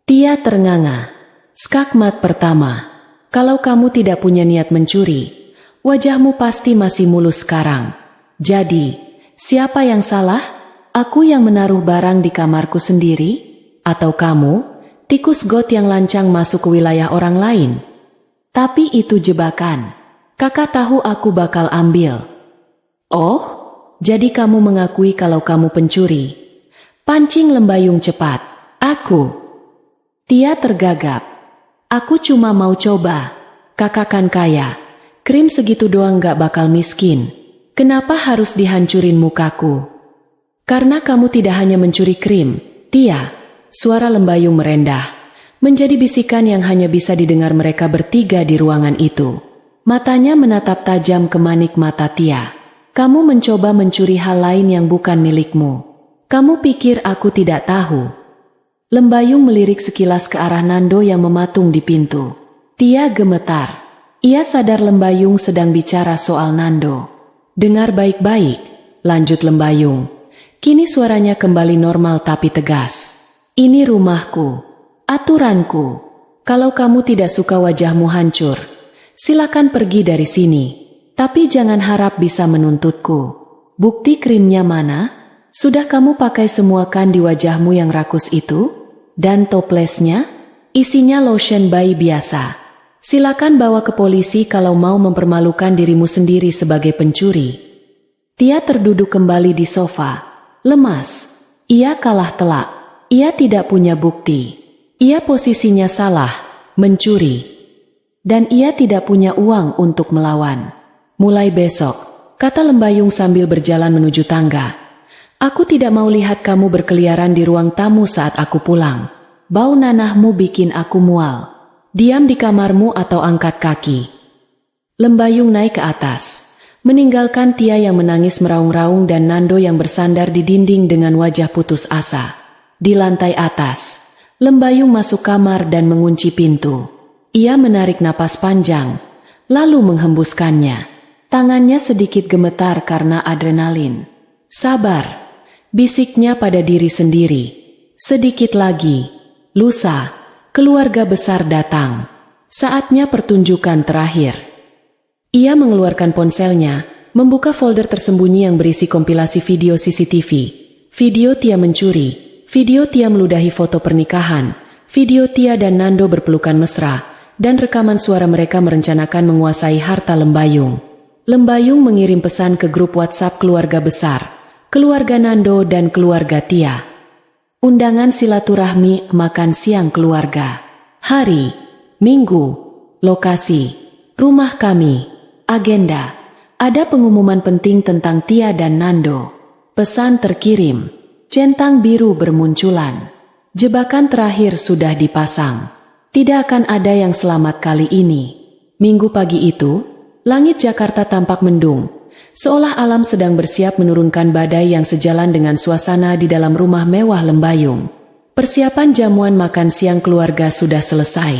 Tia ternganga. Skakmat pertama. Kalau kamu tidak punya niat mencuri, wajahmu pasti masih mulus sekarang. Jadi, siapa yang salah? Aku yang menaruh barang di kamarku sendiri? Atau kamu, tikus got yang lancang masuk ke wilayah orang lain? Tapi itu jebakan. Kakak tahu aku bakal ambil. Oh, jadi kamu mengakui kalau kamu pencuri? Pancing Lembayung cepat. Aku. Tia tergagap. Aku cuma mau coba. Kakak kan kaya. Krim segitu doang gak bakal miskin. Kenapa harus dihancurin mukaku? Karena kamu tidak hanya mencuri krim, Tia. Suara Lembayung merendah, menjadi bisikan yang hanya bisa didengar mereka bertiga di ruangan itu. Matanya menatap tajam ke manik mata Tia. Kamu mencoba mencuri hal lain yang bukan milikmu. Kamu pikir aku tidak tahu? Lembayung melirik sekilas ke arah Nando yang mematung di pintu. Tia gemetar. Ia sadar Lembayung sedang bicara soal Nando. Dengar baik-baik, lanjut Lembayung. Kini suaranya kembali normal tapi tegas. Ini rumahku, aturanku. Kalau kamu tidak suka wajahmu hancur, Silakan pergi dari sini. Tapi jangan harap bisa menuntutku. Bukti krimnya mana? Sudah kamu pakai semua kan di wajahmu yang rakus itu? Dan toplesnya? Isinya lotion bayi biasa. Silakan bawa ke polisi kalau mau mempermalukan dirimu sendiri sebagai pencuri. Tia terduduk kembali di sofa. Lemas. Ia kalah telak. Ia tidak punya bukti. Ia posisinya salah, mencuri. Dan ia tidak punya uang untuk melawan. Mulai besok, kata Lembayung sambil berjalan menuju tangga. Aku tidak mau lihat kamu berkeliaran di ruang tamu saat aku pulang. Bau nanahmu bikin aku mual. Diam di kamarmu atau angkat kaki. Lembayung naik ke atas, meninggalkan Tia yang menangis meraung-raung dan Nando yang bersandar di dinding dengan wajah putus asa. Di lantai atas, Lembayung masuk kamar dan mengunci pintu. Ia menarik napas panjang, lalu menghembuskannya. Tangannya sedikit gemetar karena adrenalin. Sabar, bisiknya pada diri sendiri. Sedikit lagi, lusa, keluarga besar datang. Saatnya pertunjukan terakhir. Ia mengeluarkan ponselnya, membuka folder tersembunyi yang berisi kompilasi video CCTV. Video Tia mencuri, video Tia meludahi foto pernikahan, video Tia dan Nando berpelukan mesra, dan rekaman suara mereka merencanakan menguasai harta Lembayung. Lembayung mengirim pesan ke grup WhatsApp keluarga besar, keluarga Nando dan keluarga Tia. Undangan silaturahmi makan siang keluarga. Hari, Minggu, lokasi, rumah kami, agenda. Ada pengumuman penting tentang Tia dan Nando. Pesan terkirim, centang biru bermunculan. Jebakan terakhir sudah dipasang. Tidak akan ada yang selamat kali ini. Minggu pagi itu, langit Jakarta tampak mendung, seolah alam sedang bersiap menurunkan badai yang sejalan dengan suasana di dalam rumah mewah Lembayung. Persiapan jamuan makan siang keluarga sudah selesai.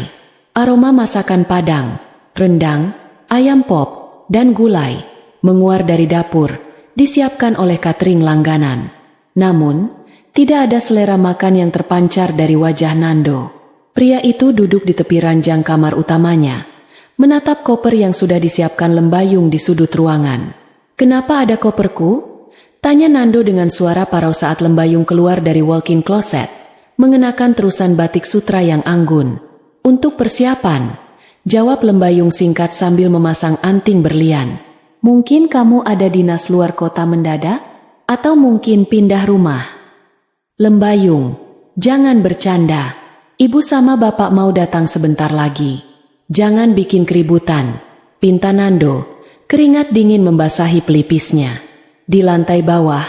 Aroma masakan Padang, rendang, ayam pop, dan gulai menguar dari dapur, disiapkan oleh catering langganan. Namun, tidak ada selera makan yang terpancar dari wajah Nando. Pria itu duduk di tepi ranjang kamar utamanya, menatap koper yang sudah disiapkan Lembayung di sudut ruangan. Kenapa ada koperku? Tanya Nando dengan suara parau saat Lembayung keluar dari walk-in closet, mengenakan terusan batik sutra yang anggun. Untuk persiapan, jawab Lembayung singkat sambil memasang anting berlian. Mungkin kamu ada dinas luar kota mendadak? Atau mungkin pindah rumah? Lembayung, jangan bercanda. Ibu sama bapak mau datang sebentar lagi. Jangan bikin keributan, pinta Nando. Keringat dingin membasahi pelipisnya. Di lantai bawah,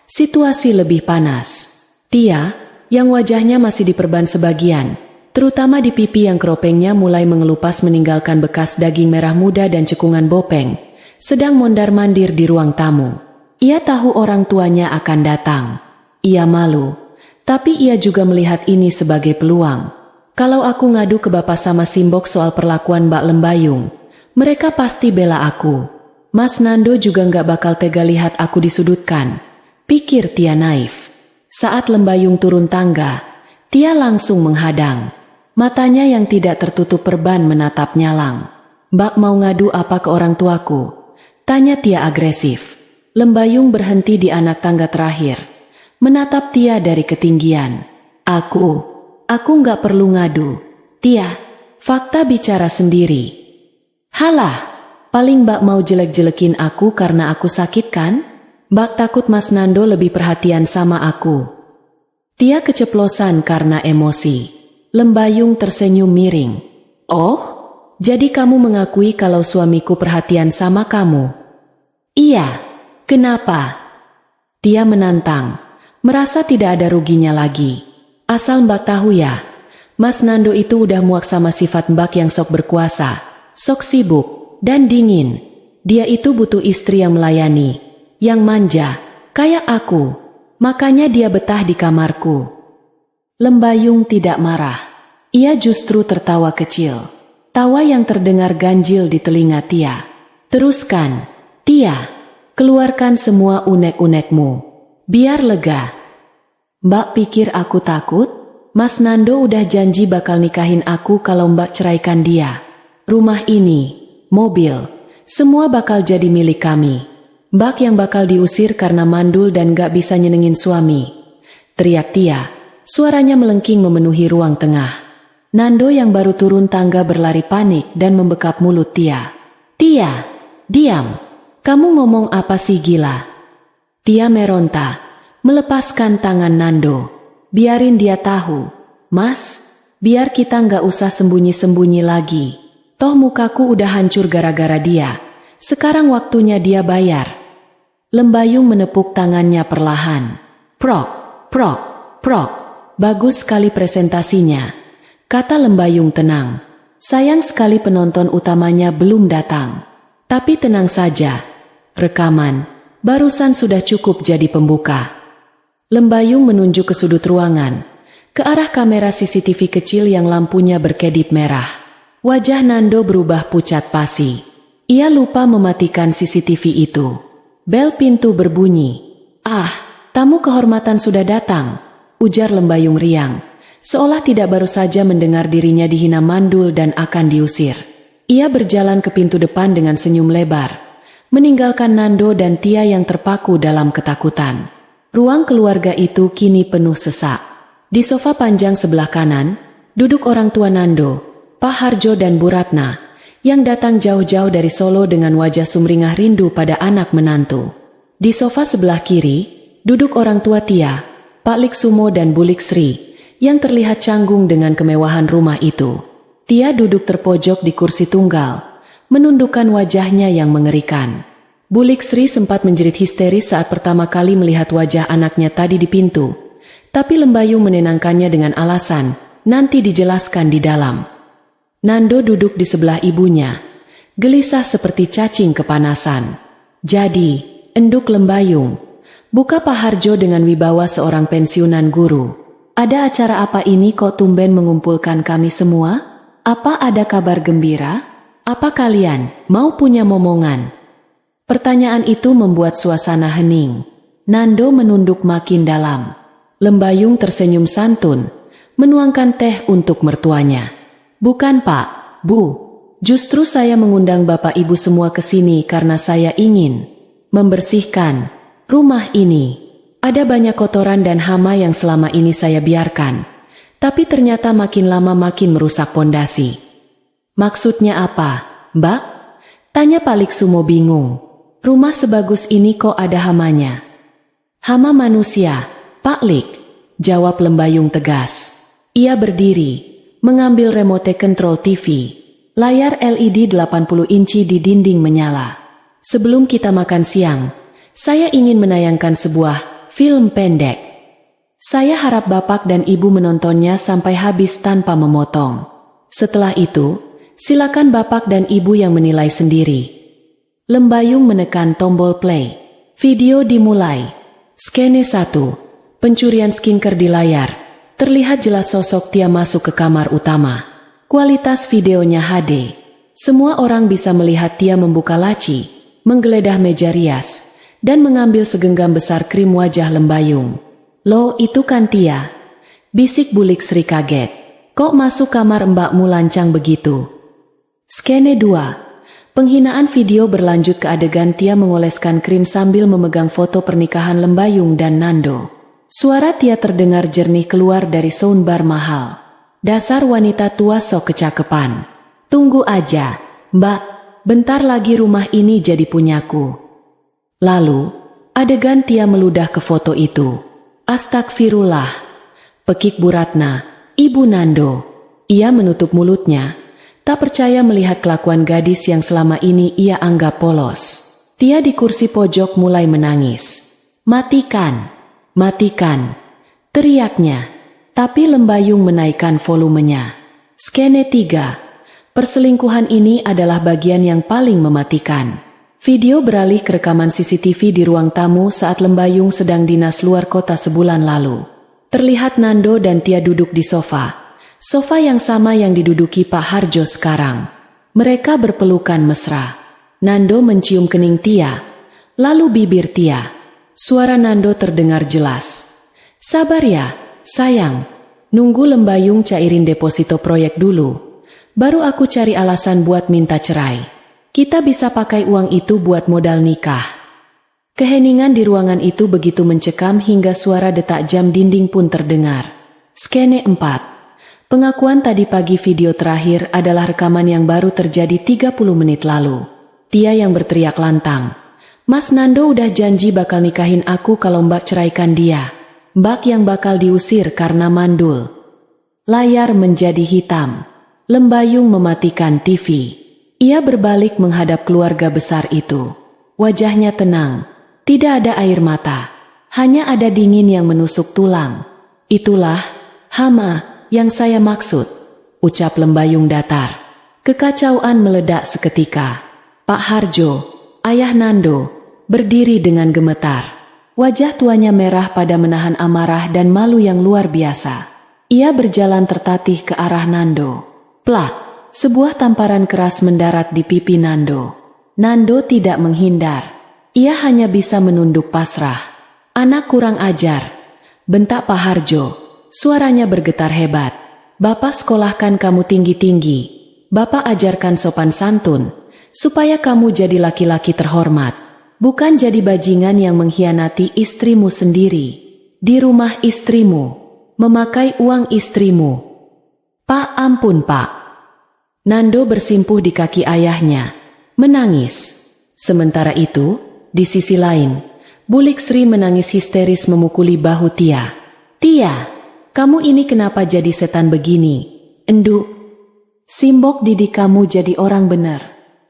situasi lebih panas. Tia, yang wajahnya masih diperban sebagian, terutama di pipi yang keropengnya mulai mengelupas meninggalkan bekas daging merah muda dan cekungan bopeng, sedang mondar-mandir di ruang tamu. Ia tahu orang tuanya akan datang. Ia malu, tapi ia juga melihat ini sebagai peluang. Kalau aku ngadu ke bapak sama Simbok soal perlakuan Mbak Lembayung, mereka pasti bela aku. Mas Nando juga nggak bakal tega lihat aku disudutkan, pikir Tia naif. Saat Lembayung turun tangga, Tia langsung menghadang. Matanya yang tidak tertutup perban menatap nyalang. Mbak mau ngadu apa ke orang tuaku? Tanya Tia agresif. Lembayung berhenti di anak tangga terakhir, menatap Tia dari ketinggian. Aku nggak perlu ngadu. Tia, fakta bicara sendiri. Halah, paling Mbak mau jelek-jelekin aku karena aku sakit kan? Mbak takut Mas Nando lebih perhatian sama aku. Tia keceplosan karena emosi. Lembayung tersenyum miring. Oh, jadi kamu mengakui kalau suamiku perhatian sama kamu? Iya, kenapa? Tia menantang, merasa tidak ada ruginya lagi. Asal Mbak tahu ya, Mas Nando itu udah muak sama sifat Mbak yang sok berkuasa, sok sibuk, dan dingin. Dia itu butuh istri yang melayani, yang manja, kayak aku. Makanya dia betah di kamarku. Lembayung tidak marah. Ia justru tertawa kecil. Tawa yang terdengar ganjil di telinga Tia. Teruskan, Tia. Keluarkan semua unek-unekmu. Biar lega. Mbak pikir aku takut? Mas Nando udah janji bakal nikahin aku kalau Mbak ceraikan dia. Rumah ini, mobil, semua bakal jadi milik kami. Mbak yang bakal diusir karena mandul dan gak bisa nyenengin suami. Teriak Tia, suaranya melengking memenuhi ruang tengah. Nando yang baru turun tangga berlari panik dan membekap mulut Tia. Tia, diam. Kamu ngomong apa sih gila? Tia meronta, melepaskan tangan Nando. Biarin dia tahu. Mas, biar kita nggak usah sembunyi-sembunyi lagi. Toh mukaku udah hancur gara-gara dia. Sekarang waktunya dia bayar. Lembayung menepuk tangannya perlahan. Prok, prok, prok. Bagus sekali presentasinya, kata Lembayung tenang. Sayang sekali penonton utamanya belum datang. Tapi tenang saja. Rekaman, barusan sudah cukup jadi pembuka. Lembayung menunjuk ke sudut ruangan, ke arah kamera CCTV kecil yang lampunya berkedip merah. Wajah Nando berubah pucat pasi. Ia lupa mematikan CCTV itu. Bel pintu berbunyi. Ah, tamu kehormatan sudah datang, ujar Lembayung riang, seolah tidak baru saja mendengar dirinya dihina mandul dan akan diusir. Ia berjalan ke pintu depan dengan senyum lebar, meninggalkan Nando dan Tia yang terpaku dalam ketakutan. Ruang keluarga itu kini penuh sesak. Di sofa panjang sebelah kanan, duduk orang tua Nando, Pak Harjo dan Bu Ratna, yang datang jauh-jauh dari Solo dengan wajah sumringah rindu pada anak menantu. Di sofa sebelah kiri, duduk orang tua Tia, Pak Liksumo dan Bu Liksri, yang terlihat canggung dengan kemewahan rumah itu. Tia duduk terpojok di kursi tunggal, menundukkan wajahnya yang mengerikan. Bu Liksri sempat menjerit histeris saat pertama kali melihat wajah anaknya tadi di pintu, tapi Lembayung menenangkannya dengan alasan, nanti dijelaskan di dalam. Nando duduk di sebelah ibunya, gelisah seperti cacing kepanasan. Jadi, enduk Lembayung, buka Pak Harjo dengan wibawa seorang pensiunan guru. Ada acara apa ini kok tumben mengumpulkan kami semua? Apa ada kabar gembira? Apa kalian mau punya momongan? Pertanyaan itu membuat suasana hening. Nando menunduk makin dalam. Lembayung tersenyum santun, menuangkan teh untuk mertuanya. Bukan Pak, Bu, justru saya mengundang Bapak Ibu semua ke sini karena saya ingin membersihkan rumah ini. Ada banyak kotoran dan hama yang selama ini saya biarkan, tapi ternyata makin lama makin merusak pondasi. Maksudnya apa, Mbak? Tanya Pak Liksumo bingung. Rumah sebagus ini kok ada hamanya? Hama manusia, Pak Lik, jawab Lembayung tegas. Ia berdiri, mengambil remote control TV. Layar LED 80 inci di dinding menyala. Sebelum kita makan siang, saya ingin menayangkan sebuah film pendek. Saya harap Bapak dan Ibu menontonnya sampai habis tanpa memotong. Setelah itu, silakan Bapak dan Ibu yang menilai sendiri. Lembayung menekan tombol play. Video dimulai. Skene 1. Pencurian skincare di layar. Terlihat jelas sosok Tia masuk ke kamar utama. Kualitas videonya HD. Semua orang bisa melihat Tia membuka laci, menggeledah meja rias, dan mengambil segenggam besar krim wajah Lembayung. Loh, itu kan Tia, bisik Bu Liksri kaget. Kok masuk kamar mbakmu lancang begitu? Skene 2. Penghinaan video berlanjut ke adegan Tia mengoleskan krim sambil memegang foto pernikahan Lembayung dan Nando. Suara Tia terdengar jernih keluar dari soundbar mahal. Dasar wanita tua sok kecakepan. Tunggu aja, Mbak, bentar lagi rumah ini jadi punyaku. Lalu, adegan Tia meludah ke foto itu. Astagfirullah, pekik Bu Ratna, Ibu Nando. Ia menutup mulutnya, tak percaya melihat kelakuan gadis yang selama ini ia anggap polos. Tia di kursi pojok mulai menangis. Matikan! Matikan, teriaknya, tapi Lembayung menaikkan volumenya. Skene 3. Perselingkuhan ini adalah bagian yang paling mematikan. Video beralih ke rekaman CCTV di ruang tamu saat Lembayung sedang dinas luar kota sebulan lalu. Terlihat Nando dan Tia duduk di sofa. Sofa yang sama yang diduduki Pak Harjo sekarang. Mereka berpelukan mesra. Nando mencium kening Tia, lalu bibir Tia. Suara Nando terdengar jelas. Sabar ya, sayang. Nunggu Lembayung cairin deposito proyek dulu. Baru aku cari alasan buat minta cerai. Kita bisa pakai uang itu buat modal nikah. Keheningan di ruangan itu begitu mencekam hingga suara detak jam dinding pun terdengar. Skene 4. Pengakuan tadi pagi video terakhir adalah rekaman yang baru terjadi 30 menit lalu. Tia yang berteriak lantang. Mas Nando udah janji bakal nikahin aku kalau Mbak ceraikan dia. Mbak yang bakal diusir karena mandul. Layar menjadi hitam. Lembayung mematikan TV. Ia berbalik menghadap keluarga besar itu. Wajahnya tenang. Tidak ada air mata. Hanya ada dingin yang menusuk tulang. Itulah, hama, yang saya maksud, ucap Lembayung datar. Kekacauan meledak seketika. Pak Harjo, ayah Nando, berdiri dengan gemetar. Wajah tuanya merah pada menahan amarah dan malu yang luar biasa. Ia berjalan tertatih ke arah Nando. Plak, sebuah tamparan keras mendarat di pipi Nando. Nando tidak menghindar. Ia hanya bisa menunduk pasrah. Anak kurang ajar, bentak Pak Harjo. Suaranya bergetar hebat. Bapak sekolahkan kamu tinggi-tinggi. Bapak ajarkan sopan santun, supaya kamu jadi laki-laki terhormat. Bukan jadi bajingan yang mengkhianati istrimu sendiri. Di rumah istrimu. Memakai uang istrimu. Pak, ampun Pak. Nando bersimpuh di kaki ayahnya. Menangis. Sementara itu, di sisi lain, Bulik Sri menangis histeris memukuli bahu Tia. Tia, kamu ini kenapa jadi setan begini? Enduk. Simbok didik kamu jadi orang benar.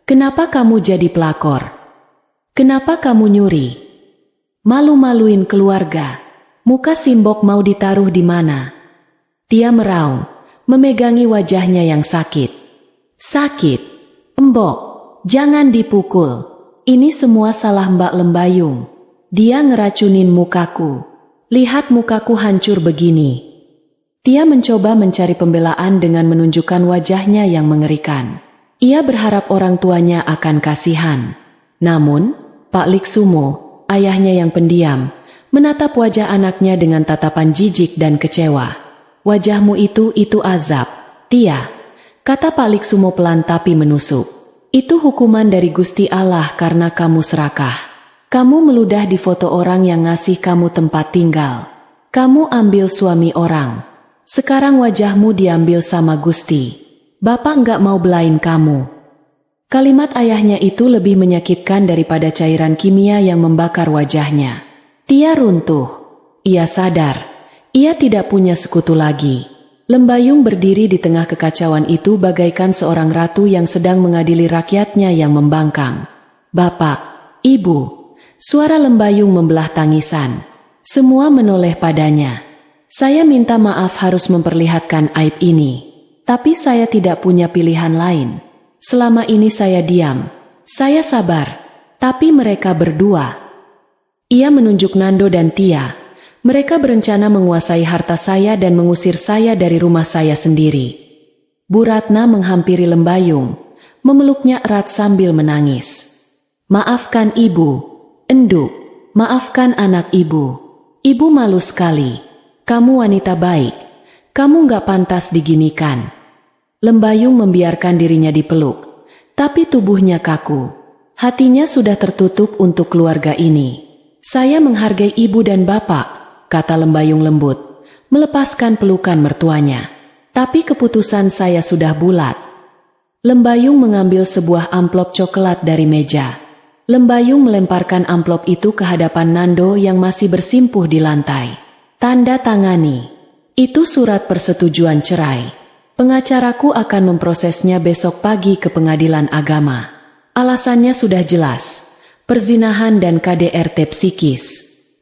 Kenapa kamu jadi pelakor? Kenapa kamu nyuri? Malu-maluin keluarga. Muka Simbok mau ditaruh di mana? Tia meraung, memegangi wajahnya yang sakit. Sakit? Embok, jangan dipukul. Ini semua salah Mbak Lembayung. Dia ngeracunin mukaku. Lihat mukaku hancur begini. Tia mencoba mencari pembelaan dengan menunjukkan wajahnya yang mengerikan. Ia berharap orang tuanya akan kasihan. Namun, Pak Liksumo, ayahnya yang pendiam, menatap wajah anaknya dengan tatapan jijik dan kecewa. Wajahmu itu azab, Tia, kata Pak Liksumo pelan tapi menusuk. Itu hukuman dari Gusti Allah karena kamu serakah. Kamu meludah di foto orang yang ngasih kamu tempat tinggal. Kamu ambil suami orang. Sekarang wajahmu diambil sama Gusti. Bapak nggak mau belain kamu. Kalimat ayahnya itu lebih menyakitkan daripada cairan kimia yang membakar wajahnya. Tia runtuh. Ia sadar, ia tidak punya sekutu lagi. Lembayung berdiri di tengah kekacauan itu bagaikan seorang ratu yang sedang mengadili rakyatnya yang membangkang. Bapak, Ibu, suara Lembayung membelah tangisan. Semua menoleh padanya. Saya minta maaf harus memperlihatkan aib ini. Tapi saya tidak punya pilihan lain. Selama ini saya diam. Saya sabar. Tapi mereka berdua. Ia menunjuk Nando dan Tia. Mereka berencana menguasai harta saya dan mengusir saya dari rumah saya sendiri. Bu Ratna menghampiri Lembayung, memeluknya erat sambil menangis. Maafkan Ibu, Enduk, maafkan anak Ibu. Ibu malu sekali. Kamu wanita baik. Kamu gak pantas diginikan. Lembayung membiarkan dirinya dipeluk, tapi tubuhnya kaku. Hatinya sudah tertutup untuk keluarga ini. Saya menghargai ibu dan bapak, kata Lembayung lembut, melepaskan pelukan mertuanya. Tapi keputusan saya sudah bulat. Lembayung mengambil sebuah amplop coklat dari meja. Lembayung melemparkan amplop itu ke hadapan Nando yang masih bersimpuh di lantai. Tanda tangani. Itu surat persetujuan cerai. Pengacaraku akan memprosesnya besok pagi ke pengadilan agama. Alasannya sudah jelas. Perzinahan dan KDRT psikis.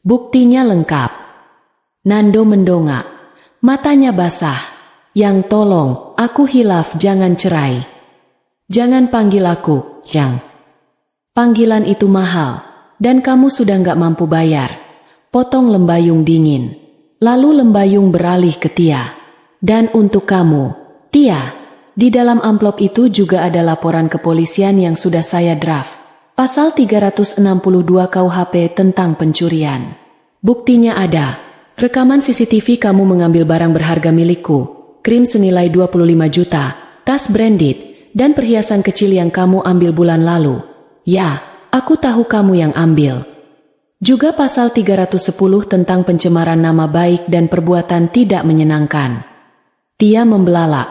Buktinya lengkap. Nando mendongak. Matanya basah. Yang tolong, aku hilaf jangan cerai. Jangan panggil aku, Yang. Panggilan itu mahal, dan kamu sudah nggak mampu bayar. Potong Lembayung dingin. Lalu Lembayung beralih ke Tia. Dan untuk kamu, Tia, di dalam amplop itu juga ada laporan kepolisian yang sudah saya draft. Pasal 362 KUHP tentang pencurian. Buktinya ada. Rekaman CCTV kamu mengambil barang berharga milikku, krim senilai 25 juta, tas branded, dan perhiasan kecil yang kamu ambil bulan lalu. Ya, aku tahu kamu yang ambil. Juga pasal 310 tentang pencemaran nama baik dan perbuatan tidak menyenangkan. Tia membelalak,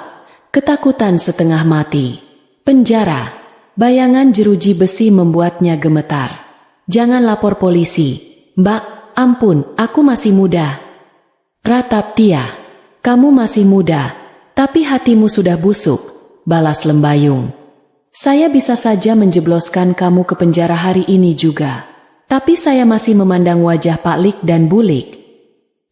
ketakutan setengah mati. Penjara. Bayangan jeruji besi membuatnya gemetar. Jangan lapor polisi. Mbak, ampun, aku masih muda. Ratap Tia. Kamu masih muda, tapi hatimu sudah busuk, balas Lembayung. Saya bisa saja menjebloskan kamu ke penjara hari ini juga. Tapi saya masih memandang wajah Pak Lik dan Bu Lik.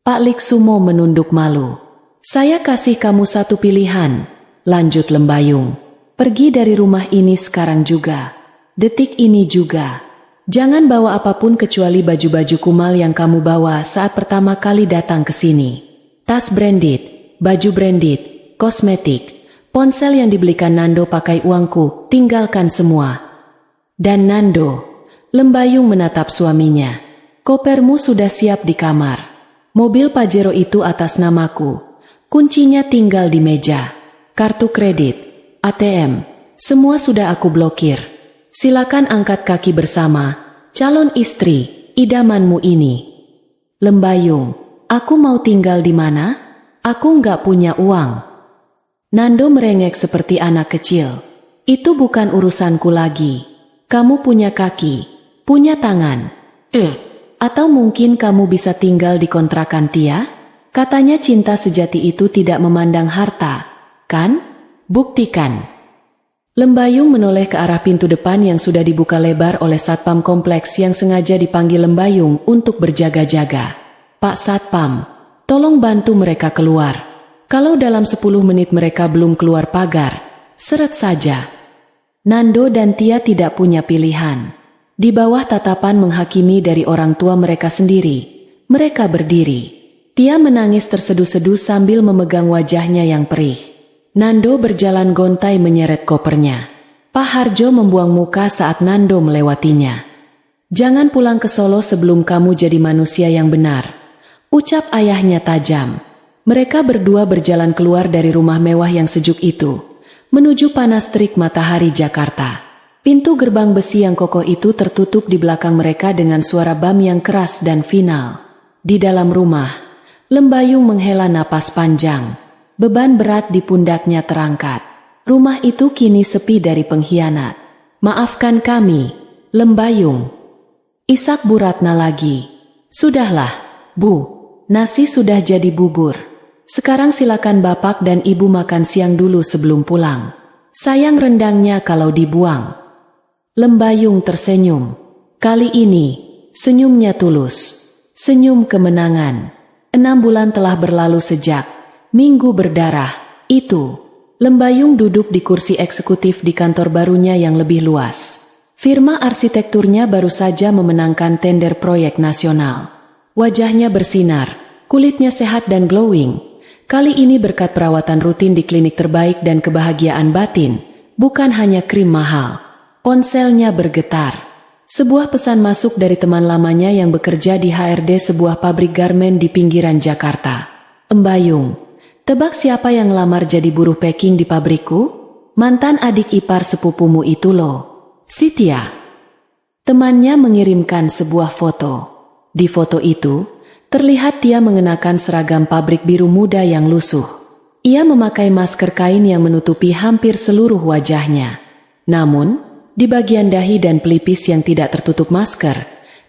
Pak Lik Sumo menunduk malu. Saya kasih kamu satu pilihan, lanjut Lembayung. Pergi dari rumah ini sekarang juga. Detik ini juga. Jangan bawa apapun kecuali baju-baju kumal yang kamu bawa saat pertama kali datang ke sini. Tas branded, baju branded, kosmetik, ponsel yang dibelikan Nando pakai uangku, tinggalkan semua. Dan Nando, Lembayung menatap suaminya. Kopermu sudah siap di kamar. Mobil Pajero itu atas namaku. Kuncinya tinggal di meja. Kartu kredit, ATM, semua sudah aku blokir. Silakan angkat kaki bersama, calon istri, idamanmu ini. Lembayung, aku mau tinggal di mana? Aku nggak punya uang. Nando merengek seperti anak kecil. Itu bukan urusanku lagi. Kamu punya kaki, punya tangan. Atau mungkin kamu bisa tinggal di kontrakan Tia? Katanya cinta sejati itu tidak memandang harta, kan? Buktikan. Lembayung menoleh ke arah pintu depan yang sudah dibuka lebar oleh Satpam kompleks yang sengaja dipanggil Lembayung untuk berjaga-jaga. Pak Satpam, tolong bantu mereka keluar. Kalau dalam 10 menit mereka belum keluar pagar, seret saja. Nando dan Tia tidak punya pilihan. Di bawah tatapan menghakimi dari orang tua mereka sendiri, mereka berdiri. Tia menangis terseduh-seduh sambil memegang wajahnya yang perih. Nando berjalan gontai menyeret kopernya. Pak Harjo membuang muka saat Nando melewatinya. Jangan pulang ke Solo sebelum kamu jadi manusia yang benar, ucap ayahnya tajam. Mereka berdua berjalan keluar dari rumah mewah yang sejuk itu, menuju panas terik matahari Jakarta. Pintu gerbang besi yang kokoh itu tertutup di belakang mereka dengan suara bam yang keras dan final. Di dalam rumah, Lembayung menghela napas panjang. Beban berat di pundaknya terangkat. Rumah itu kini sepi dari pengkhianat. Maafkan kami, Lembayung. Isak Bu Ratna lagi. Sudahlah, Bu. Nasi sudah jadi bubur. Sekarang silakan Bapak dan Ibu makan siang dulu sebelum pulang. Sayang rendangnya kalau dibuang. Lembayung tersenyum. Kali ini, senyumnya tulus. Senyum kemenangan. 6 bulan telah berlalu sejak Minggu berdarah, itu. Lembayung duduk di kursi eksekutif di kantor barunya yang lebih luas. Firma arsitekturnya baru saja memenangkan tender proyek nasional. Wajahnya bersinar, kulitnya sehat dan glowing. Kali ini berkat perawatan rutin di klinik terbaik dan kebahagiaan batin, bukan hanya krim mahal. Ponselnya bergetar. Sebuah pesan masuk dari teman lamanya yang bekerja di HRD sebuah pabrik garmen di pinggiran Jakarta. Embayung. Tebak siapa yang lamar jadi buruh packing di pabrikku? Mantan adik ipar sepupumu itu loh. Si Tia. Temannya mengirimkan sebuah foto. Di foto itu, terlihat Tia mengenakan seragam pabrik biru muda yang lusuh. Ia memakai masker kain yang menutupi hampir seluruh wajahnya. Namun, di bagian dahi dan pelipis yang tidak tertutup masker,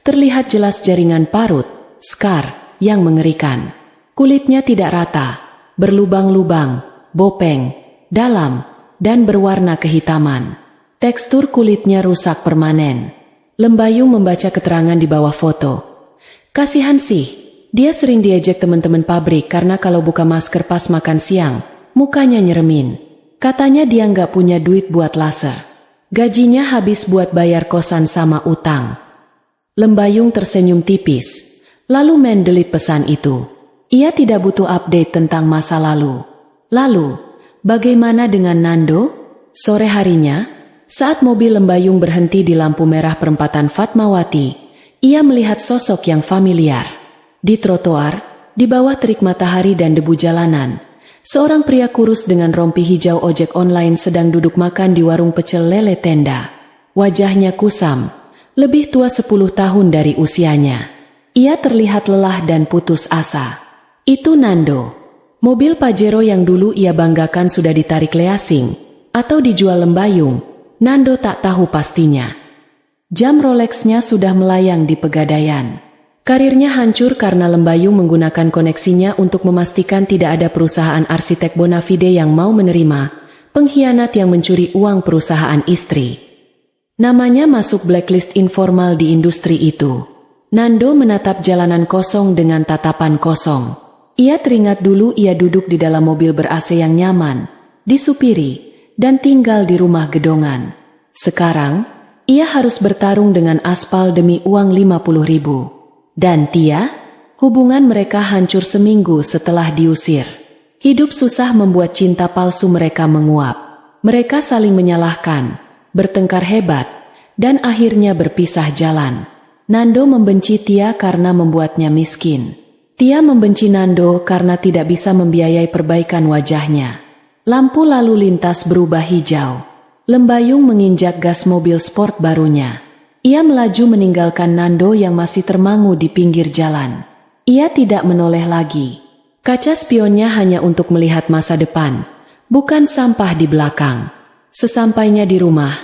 terlihat jelas jaringan parut, scar, yang mengerikan. Kulitnya tidak rata, berlubang-lubang, bopeng, dalam, dan berwarna kehitaman. Tekstur kulitnya rusak permanen. Lembayung membaca keterangan di bawah foto. Kasihan sih, dia sering diejek teman-teman pabrik karena kalau buka masker pas makan siang, mukanya nyeremin. Katanya dia nggak punya duit buat laser. Gajinya habis buat bayar kosan sama utang. Lembayung tersenyum tipis, lalu mendelete pesan itu. Ia tidak butuh update tentang masa lalu. Lalu, bagaimana dengan Nando? Sore harinya, saat mobil Lembayung berhenti di lampu merah perempatan Fatmawati, ia melihat sosok yang familiar. Di trotoar, di bawah terik matahari dan debu jalanan, Seorang pria kurus dengan rompi hijau ojek online sedang duduk makan di warung pecel lele tenda. Wajahnya kusam, lebih tua 10 tahun dari usianya. Ia terlihat lelah dan putus asa. Itu Nando. Mobil Pajero yang dulu ia banggakan sudah ditarik leasing atau dijual Lembayung. Nando tak tahu pastinya. Jam Rolexnya sudah melayang di Pegadaian. Karirnya hancur karena Lembayung menggunakan koneksinya untuk memastikan tidak ada perusahaan arsitek Bonafide yang mau menerima pengkhianat yang mencuri uang perusahaan istri. Namanya masuk blacklist informal di industri itu. Nando menatap jalanan kosong dengan tatapan kosong. Ia teringat dulu ia duduk di dalam mobil ber-AC yang nyaman, disupiri, dan tinggal di rumah gedongan. Sekarang, ia harus bertarung dengan aspal demi uang 50.000. Dan Tia, hubungan mereka hancur seminggu setelah diusir. Hidup susah membuat cinta palsu mereka menguap. Mereka saling menyalahkan, bertengkar hebat, dan akhirnya berpisah jalan. Nando membenci Tia karena membuatnya miskin. Tia membenci Nando karena tidak bisa membiayai perbaikan wajahnya. Lampu lalu lintas berubah hijau. Lembayung menginjak gas mobil sport barunya. Ia melaju meninggalkan Nando yang masih termangu di pinggir jalan. Ia tidak menoleh lagi. Kaca spionnya hanya untuk melihat masa depan, bukan sampah di belakang. Sesampainya di rumah,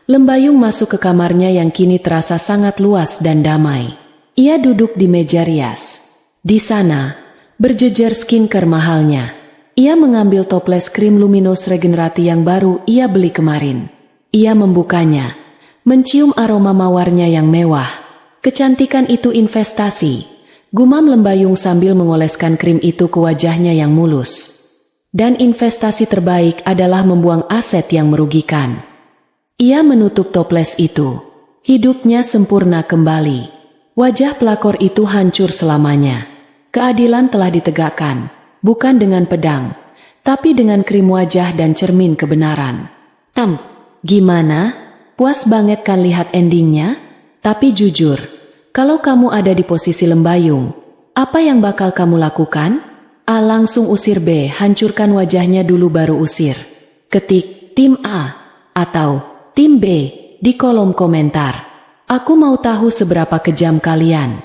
Lembayung masuk ke kamarnya yang kini terasa sangat luas dan damai. Ia duduk di meja rias. Di sana, berjejer skincare mahalnya. Ia mengambil toples krim luminous regenerati yang baru ia beli kemarin. Ia membukanya. Mencium aroma mawarnya yang mewah. Kecantikan itu investasi, gumam Lembayung sambil mengoleskan krim itu ke wajahnya yang mulus. Dan investasi terbaik adalah membuang aset yang merugikan. Ia menutup toples itu. Hidupnya sempurna kembali. Wajah pelakor itu hancur selamanya. Keadilan telah ditegakkan, bukan dengan pedang, tapi dengan krim wajah dan cermin kebenaran. Gimana? Puas banget kan lihat endingnya? Tapi jujur, kalau kamu ada di posisi Lembayung, apa yang bakal kamu lakukan? A. Langsung usir. B. Hancurkan wajahnya dulu baru usir. Ketik tim A atau tim B di kolom komentar. Aku mau tahu seberapa kejam kalian.